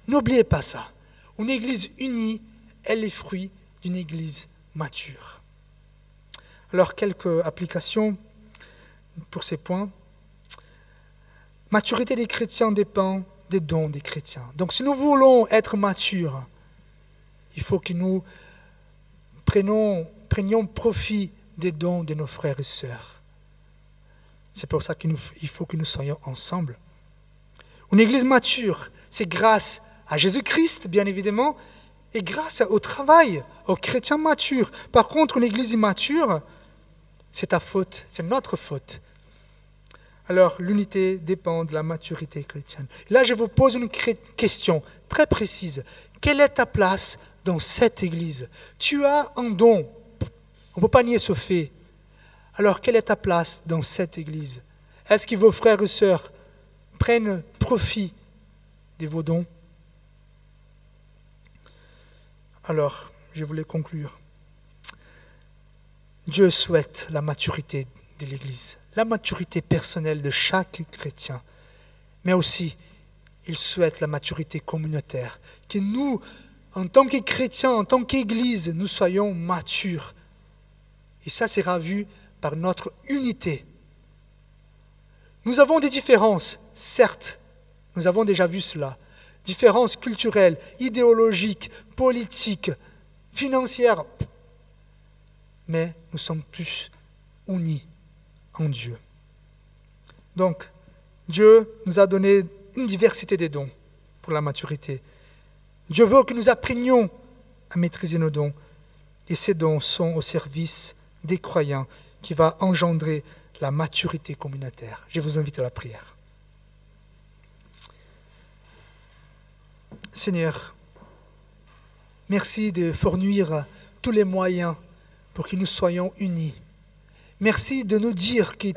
N'oubliez pas ça. Une église unie est les fruits d'une église mature. Alors, quelques applications pour ces points. Maturité des chrétiens dépend des dons des chrétiens. Donc, si nous voulons être matures, il faut que nous prenions profit des dons de nos frères et sœurs. C'est pour ça qu'il faut que nous soyons ensemble. Une église mature, c'est grâce à Jésus-Christ, bien évidemment, et grâce au travail, aux chrétiens matures. Par contre, une église immature, c'est ta faute, c'est notre faute. Alors, l'unité dépend de la maturité chrétienne. Et là, je vous pose une question très précise. Quelle est ta place dans cette église ? Tu as un don. On ne peut pas nier ce fait. Alors, quelle est ta place dans cette église ? Est-ce que vos frères et sœurs prennent profit de vos dons ? Alors, je voulais conclure. Dieu souhaite la maturité de l'Église, la maturité personnelle de chaque chrétien, mais aussi, il souhaite la maturité communautaire, que nous, en tant que chrétiens, en tant qu'Église, nous soyons matures. Et ça sera vu par notre unité. Nous avons des différences, certes, nous avons déjà vu cela, différences culturelles, idéologiques, politiques, financières, mais nous sommes tous unis en Dieu. Donc, Dieu nous a donné une diversité des dons pour la maturité. Dieu veut que nous apprenions à maîtriser nos dons, et ces dons sont au service des croyants qui va engendrer la maturité communautaire. Je vous invite à la prière. Seigneur, merci de fournir tous les moyens pour que nous soyons unis. Merci de nous dire que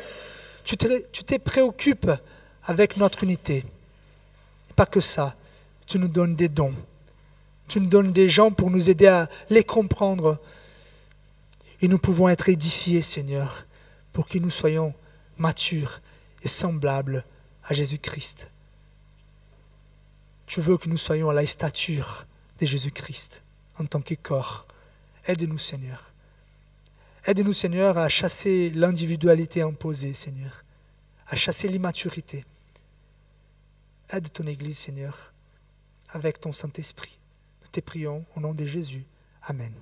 tu te préoccupes avec notre unité. Pas que ça, tu nous donnes des dons. Tu nous donnes des gens pour nous aider à les comprendre. Et nous pouvons être édifiés, Seigneur, pour que nous soyons matures et semblables à Jésus-Christ. Tu veux que nous soyons à la stature de Jésus-Christ en tant que corps. Aide-nous, Seigneur. Aide-nous, Seigneur, à chasser l'individualité imposée, Seigneur, à chasser l'immaturité. Aide ton Église, Seigneur, avec ton Saint-Esprit. Nous te prions au nom de Jésus. Amen.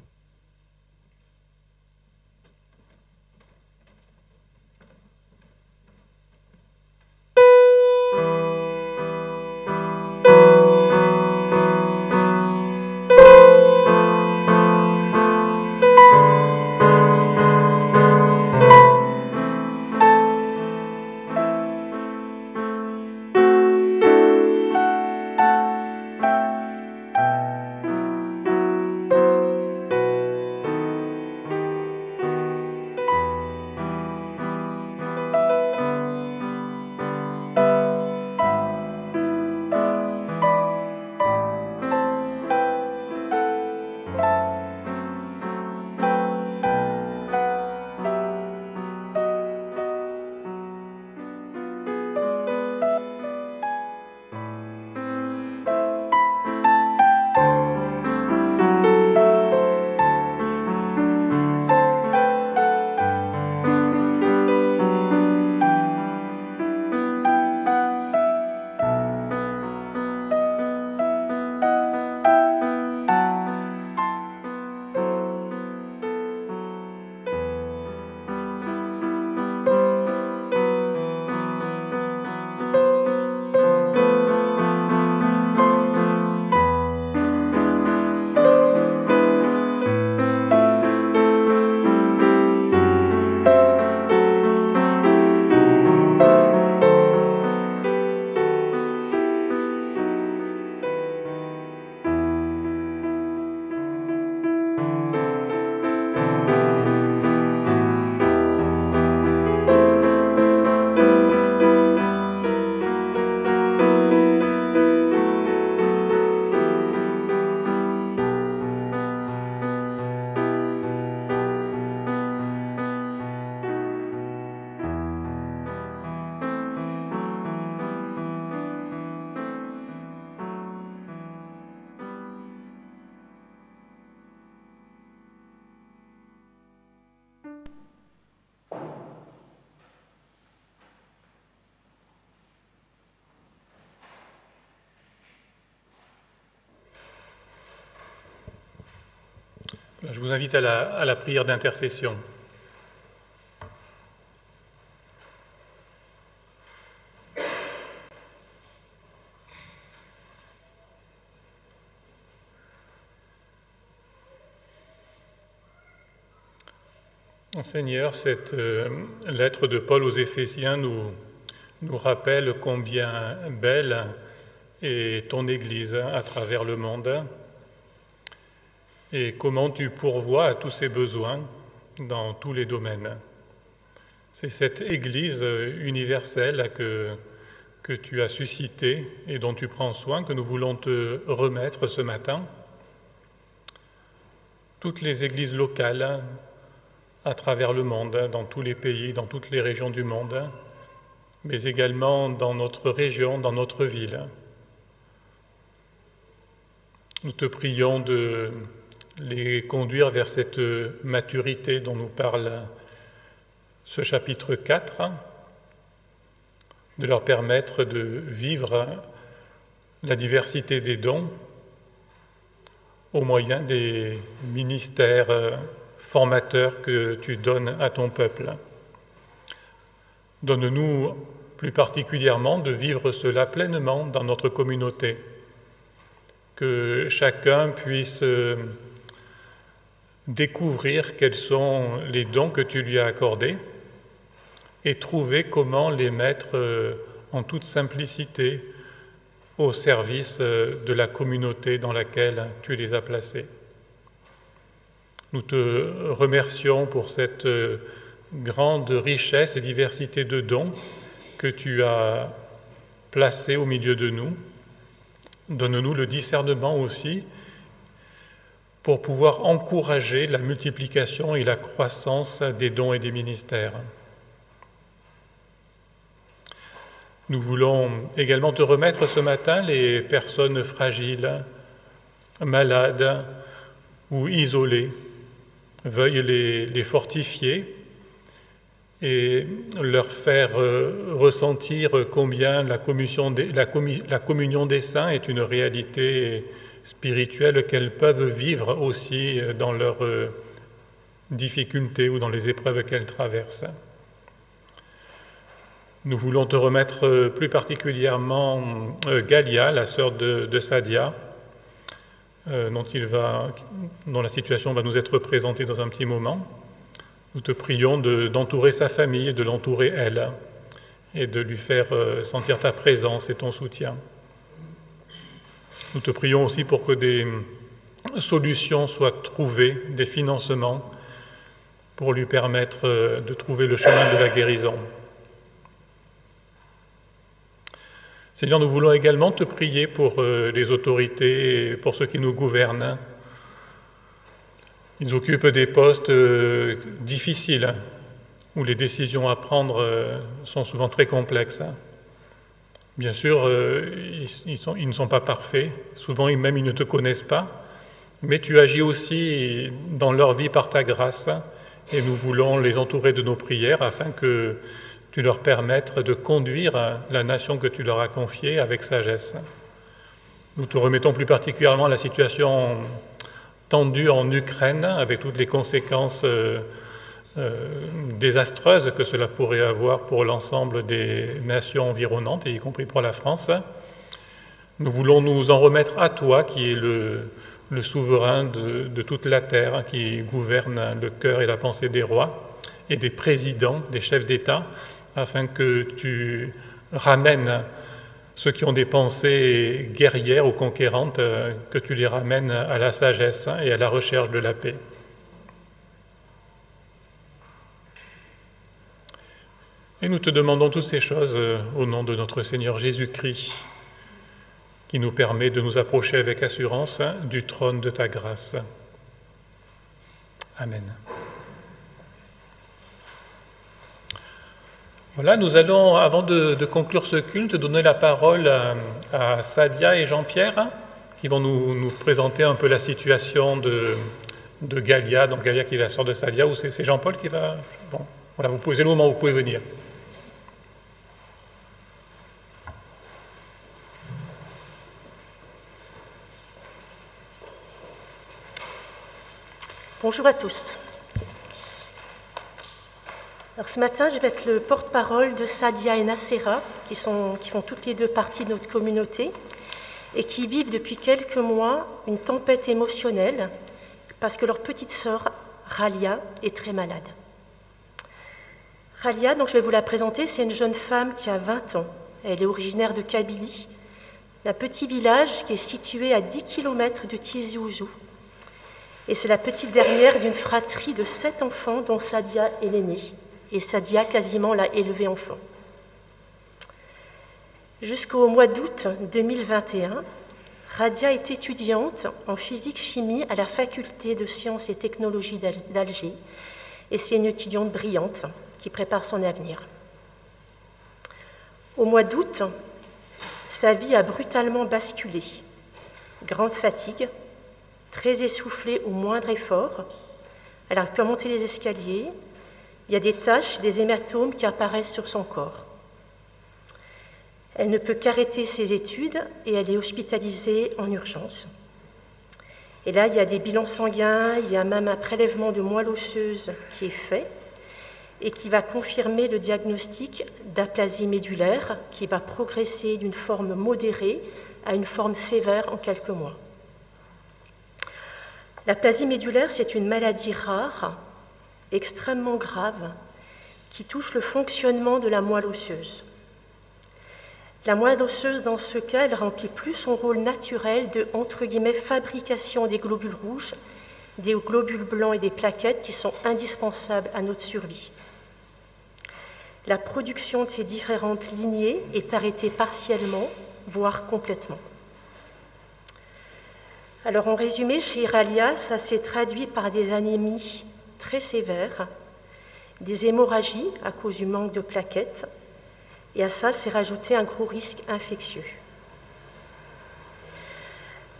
Je vous invite à la prière d'intercession. Seigneur, cette lettre de Paul aux Éphésiens nous rappelle combien belle est ton Église à travers le monde et comment tu pourvois à tous ses besoins dans tous les domaines. C'est cette Église universelle que tu as suscitée et dont tu prends soin que nous voulons te remettre ce matin. Toutes les églises locales à travers le monde, dans tous les pays, dans toutes les régions du monde, mais également dans notre région, dans notre ville. Nous te prions de les conduire vers cette maturité dont nous parle ce chapitre 4, de leur permettre de vivre la diversité des dons au moyen des ministères formateur que tu donnes à ton peuple. Donne-nous plus particulièrement de vivre cela pleinement dans notre communauté, que chacun puisse découvrir quels sont les dons que tu lui as accordés et trouver comment les mettre en toute simplicité au service de la communauté dans laquelle tu les as placés. Nous te remercions pour cette grande richesse et diversité de dons que tu as placés au milieu de nous. Donne-nous le discernement aussi pour pouvoir encourager la multiplication et la croissance des dons et des ministères. Nous voulons également te remettre ce matin les personnes fragiles, malades ou isolées. Veuille les fortifier et leur faire ressentir combien la communion des saints est une réalité spirituelle qu'elles peuvent vivre aussi dans leurs difficultés ou dans les épreuves qu'elles traversent. Nous voulons te remettre plus particulièrement Galia, la sœur de Sadia, dont la situation va nous être présentée dans un petit moment. Nous te prions d'entourer sa famille, de l'entourer elle, et de lui faire sentir ta présence et ton soutien. Nous te prions aussi pour que des solutions soient trouvées, des financements, pour lui permettre de trouver le chemin de la guérison. Seigneur, nous voulons également te prier pour les autorités et pour ceux qui nous gouvernent. Ils occupent des postes difficiles, où les décisions à prendre sont souvent très complexes. Bien sûr, ils ne sont pas parfaits, souvent même ils ne te connaissent pas, mais tu agis aussi dans leur vie par ta grâce, et nous voulons les entourer de nos prières afin que tu leur permettes de conduire la nation que tu leur as confiée avec sagesse. Nous te remettons plus particulièrement la situation tendue en Ukraine, avec toutes les conséquences désastreuses que cela pourrait avoir pour l'ensemble des nations environnantes, et y compris pour la France. Nous voulons nous en remettre à toi, qui est le souverain de toute la terre, qui gouverne le cœur et la pensée des rois et des présidents, des chefs d'État, afin que tu ramènes ceux qui ont des pensées guerrières ou conquérantes, que tu les ramènes à la sagesse et à la recherche de la paix. Et nous te demandons toutes ces choses au nom de notre Seigneur Jésus-Christ, qui nous permet de nous approcher avec assurance du trône de ta grâce. Amen. Voilà, nous allons, avant de conclure ce culte, donner la parole à Sadia et Jean-Pierre, qui vont nous présenter un peu la situation de Galia, donc Galia qui est la sœur de Sadia, ou c'est Jean-Paul qui va... Bon, voilà, c'est le moment où vous pouvez venir. Bonjour à tous. Alors ce matin, je vais être le porte-parole de Sadia et Nacera, qui font toutes les deux partie de notre communauté et qui vivent depuis quelques mois une tempête émotionnelle parce que leur petite sœur, Ralia, est très malade. Ralia, donc je vais vous la présenter, c'est une jeune femme qui a 20 ans. Elle est originaire de Kabylie, d'un petit village qui est situé à 10 km de Tizi Ouzou. Et c'est la petite dernière d'une fratrie de 7 enfants dont Sadia est l'aînée. Et Sadia quasiment l'a élevée enfant. Jusqu'au mois d'août 2021, Radia est étudiante en physique-chimie à la faculté de sciences et technologies d'Alger. Et c'est une étudiante brillante qui prépare son avenir. Au mois d'août, sa vie a brutalement basculé. Grande fatigue, très essoufflée au moindre effort. Elle n'arrive plus à monter les escaliers. Il y a des taches, des hématomes qui apparaissent sur son corps. Elle ne peut qu'arrêter ses études et elle est hospitalisée en urgence. Et là, il y a des bilans sanguins, il y a même un prélèvement de moelle osseuse qui est fait et qui va confirmer le diagnostic d'aplasie médulaire qui va progresser d'une forme modérée à une forme sévère en quelques mois. L'aplasie médulaire, c'est une maladie rare, extrêmement grave, qui touche le fonctionnement de la moelle osseuse. La moelle osseuse, dans ce cas, elle remplit plus son rôle naturel de, entre guillemets, fabrication des globules rouges, des globules blancs et des plaquettes qui sont indispensables à notre survie. La production de ces différentes lignées est arrêtée partiellement, voire complètement. Alors en résumé, chez Ralia, ça s'est traduit par des anémies très sévères, des hémorragies à cause du manque de plaquettes, et à ça s'est rajouté un gros risque infectieux.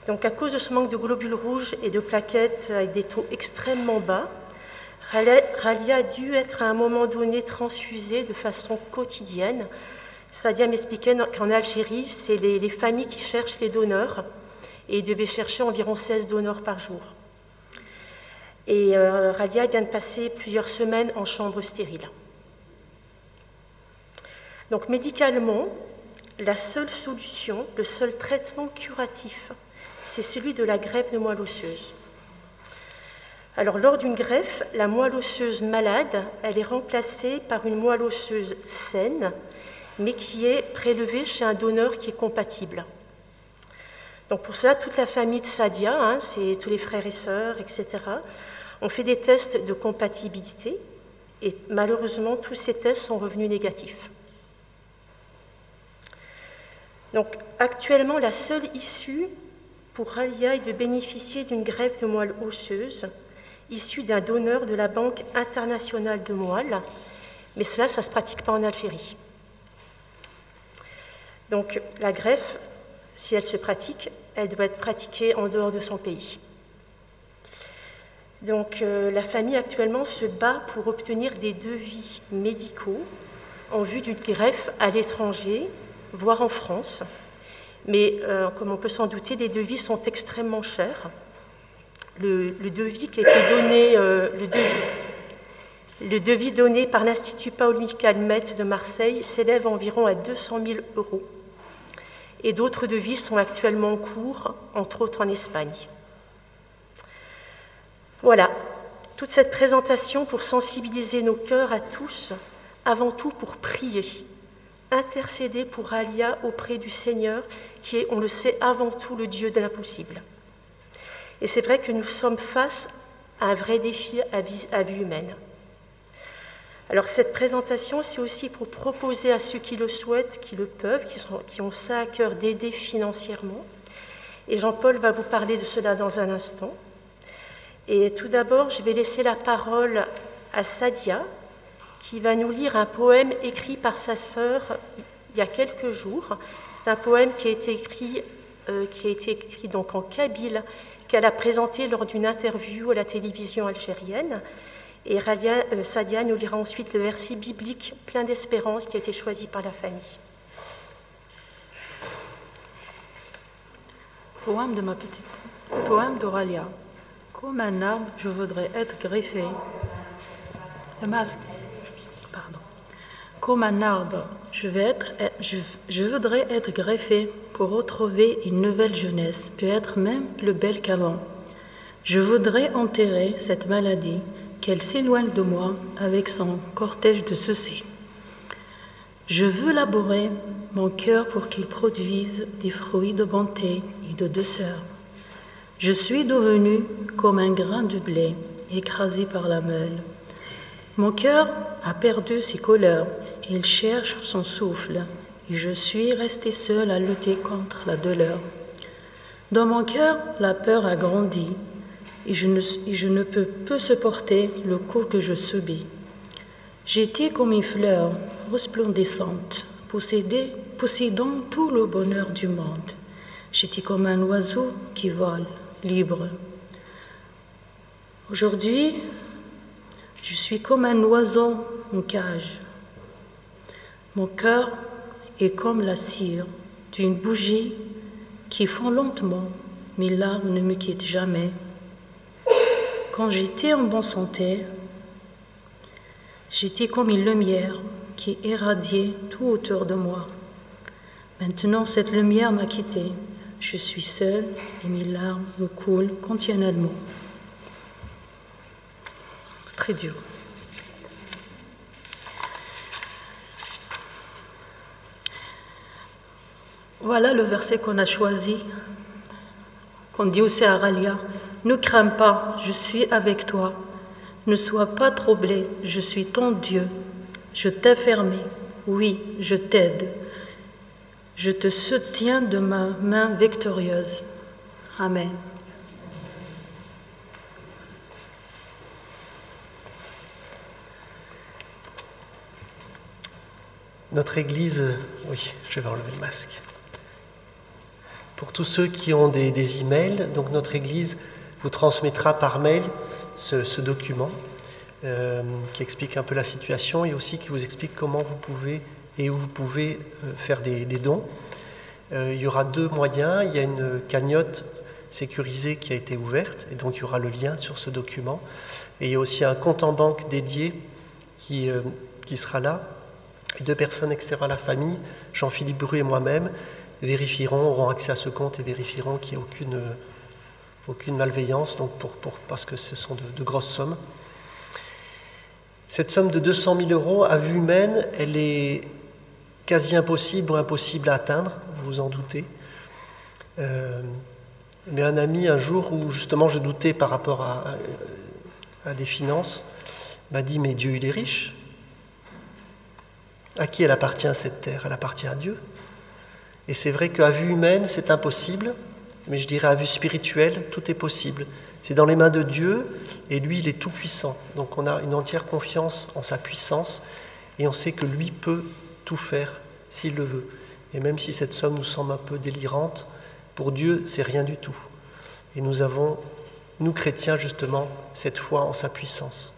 Donc à cause de ce manque de globules rouges et de plaquettes avec des taux extrêmement bas, Ralia a dû être à un moment donné transfusée de façon quotidienne. Sadia m'expliquait qu'en Algérie, c'est les familles qui cherchent les donneurs, et ils devaient chercher environ 16 donneurs par jour. Et Ralia vient de passer plusieurs semaines en chambre stérile. Donc médicalement, la seule solution, le seul traitement curatif, c'est celui de la greffe de moelle osseuse. Alors lors d'une greffe, la moelle osseuse malade, elle est remplacée par une moelle osseuse saine, mais qui est prélevée chez un donneur qui est compatible. Donc pour cela, toute la famille de Sadia, c'est tous les frères et sœurs, etc., ont fait des tests de compatibilité et malheureusement, tous ces tests sont revenus négatifs. Donc actuellement, la seule issue pour Ralia est de bénéficier d'une greffe de moelle osseuse issue d'un donneur de la Banque internationale de moelle, mais cela, ça ne se pratique pas en Algérie. Donc la greffe, si elle se pratique, elle doit être pratiquée en dehors de son pays. Donc la famille actuellement se bat pour obtenir des devis médicaux en vue d'une greffe à l'étranger, voire en France. Mais comme on peut s'en douter, les devis sont extrêmement chers. Le devis qui a été donné, le devis donné par l'Institut Paoli Calmette de Marseille s'élève environ à 200 000 €. Et d'autres devis sont actuellement en cours, entre autres en Espagne. Voilà, toute cette présentation pour sensibiliser nos cœurs à tous, avant tout pour prier, intercéder pour Ralia auprès du Seigneur, qui est, on le sait, avant tout le Dieu de l'impossible. Et c'est vrai que nous sommes face à un vrai défi à vie humaine. Alors cette présentation, c'est aussi pour proposer à ceux qui le souhaitent, qui le peuvent, qui ont ça à cœur d'aider financièrement. Et Jean-Paul va vous parler de cela dans un instant. Et tout d'abord, je vais laisser la parole à Sadia, qui va nous lire un poème écrit par sa sœur il y a quelques jours. C'est un poème qui a été écrit donc en kabyle, qu'elle a présenté lors d'une interview à la télévision algérienne. Et Sadia nous lira ensuite le verset biblique plein d'espérance qui a été choisi par la famille. Poème d'Auralia. Comme un arbre, je voudrais être greffé. Le masque. Pardon. Comme un arbre, je voudrais être greffé pour retrouver une nouvelle jeunesse, peut-être même plus belle qu'avant. Je voudrais enterrer cette maladie, qu'elle s'éloigne de moi avec son cortège de soucis. Je veux labourer mon cœur pour qu'il produise des fruits de bonté et de douceur. Je suis devenu comme un grain de blé écrasé par la meule. Mon cœur a perdu ses couleurs, il cherche son souffle, et je suis resté seul à lutter contre la douleur. Dans mon cœur, la peur a grandi, et je ne peux supporter le coup que je subis. J'étais comme une fleur resplendissante, possédant tout le bonheur du monde. J'étais comme un oiseau qui vole, libre. Aujourd'hui, je suis comme un oiseau en cage. Mon cœur est comme la cire d'une bougie qui fond lentement, mes larmes ne me quittent jamais. Quand j'étais en bonne santé, j'étais comme une lumière qui irradiait tout autour de moi. Maintenant, cette lumière m'a quitté. Je suis seule et mes larmes me coulent continuellement. C'est très dur. Voilà le verset qu'on a choisi, qu'on dit aussi à Ralia. Ne crains pas, je suis avec toi. Ne sois pas troublé, je suis ton Dieu. Je t'ai fermé, oui, je t'aide. Je te soutiens de ma main victorieuse. Amen. Notre Église, oui, je vais enlever le masque. Pour tous ceux qui ont des emails, donc notre Église vous transmettra par mail ce document qui explique un peu la situation et aussi qui vous explique comment vous pouvez et où vous pouvez faire des dons. Il y aura deux moyens. Il y a une cagnotte sécurisée qui a été ouverte et donc il y aura le lien sur ce document. Et il y a aussi un compte en banque dédié qui sera là. Et deux personnes extérieures à la famille, Jean-Philippe Bru et moi-même, auront accès à ce compte et vérifieront qu'il n'y ait aucune malveillance, donc parce que ce sont de grosses sommes. Cette somme de 200 000 euros, à vue humaine, elle est quasi impossible ou impossible à atteindre, vous vous en doutez. Mais un ami, un jour où justement je doutais par rapport à des finances, m'a dit « Mais Dieu, il est riche. À qui elle appartient cette terre? Elle appartient à Dieu. » Et c'est vrai qu'à vue humaine, c'est impossible, mais je dirais à vue spirituelle, tout est possible. C'est dans les mains de Dieu, et lui, il est tout-puissant. Donc on a une entière confiance en sa puissance, et on sait que lui peut tout faire s'il le veut. Et même si cette somme nous semble un peu délirante, pour Dieu, c'est rien du tout. Et nous avons, nous chrétiens, justement, cette foi en sa puissance.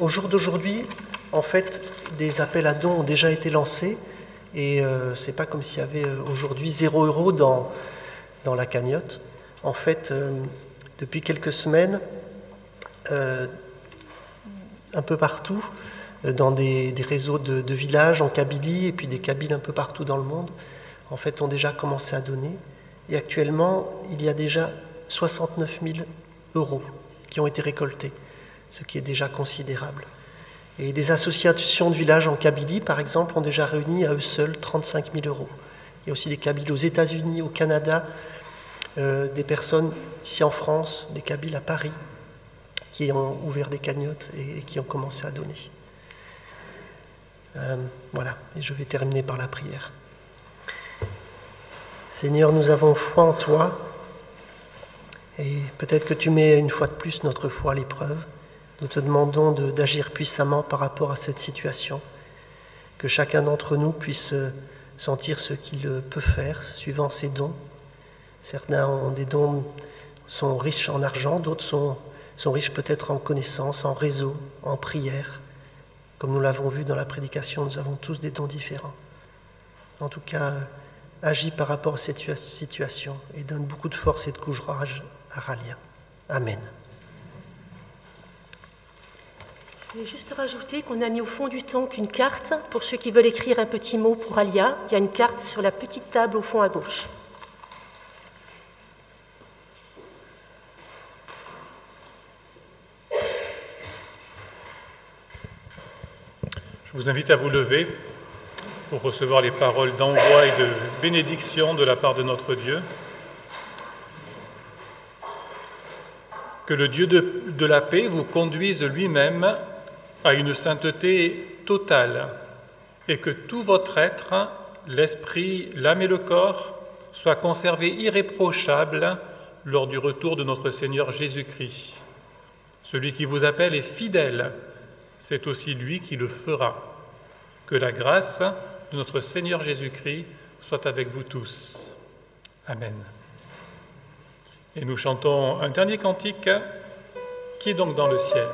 Au jour d'aujourd'hui, en fait, des appels à dons ont déjà été lancés, et c'est pas comme s'il y avait aujourd'hui 0 € dans la cagnotte. En fait, depuis quelques semaines, un peu partout, dans des réseaux de villages en Kabylie et puis des Kabyles un peu partout dans le monde, en fait, ont déjà commencé à donner. Et actuellement, il y a déjà 69 000 € qui ont été récoltés, ce qui est déjà considérable. Et des associations de villages en Kabylie, par exemple, ont déjà réuni à eux seuls 35 000 €. Il y a aussi des Kabyles aux États-Unis, au Canada, des personnes ici en France, des Kabyles à Paris, qui ont ouvert des cagnottes et qui ont commencé à donner. Voilà, et je vais terminer par la prière. Seigneur, nous avons foi en toi, et peut-être que tu mets une fois de plus notre foi à l'épreuve. Nous te demandons d'agir puissamment par rapport à cette situation, que chacun d'entre nous puisse sentir ce qu'il peut faire suivant ses dons. Certains ont des dons, sont riches en argent, d'autres sont riches peut-être en connaissances, en réseau, en prière. Comme nous l'avons vu dans la prédication, nous avons tous des dons différents. En tout cas, agis par rapport à cette situation et donne beaucoup de force et de courage à Ralia. Amen. Je vais juste rajouter qu'on a mis au fond du temple une carte pour ceux qui veulent écrire un petit mot pour Alia. Il y a une carte sur la petite table au fond à gauche. Je vous invite à vous lever pour recevoir les paroles d'envoi et de bénédiction de la part de notre Dieu. Que le Dieu de la paix vous conduise lui-même à une sainteté totale et que tout votre être, l'esprit, l'âme et le corps, soient conservés irréprochables lors du retour de notre Seigneur Jésus-Christ. Celui qui vous appelle est fidèle, c'est aussi lui qui le fera. Que la grâce de notre Seigneur Jésus-Christ soit avec vous tous. Amen. Et nous chantons un dernier cantique, qui est donc dans le ciel.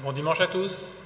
Bon dimanche à tous.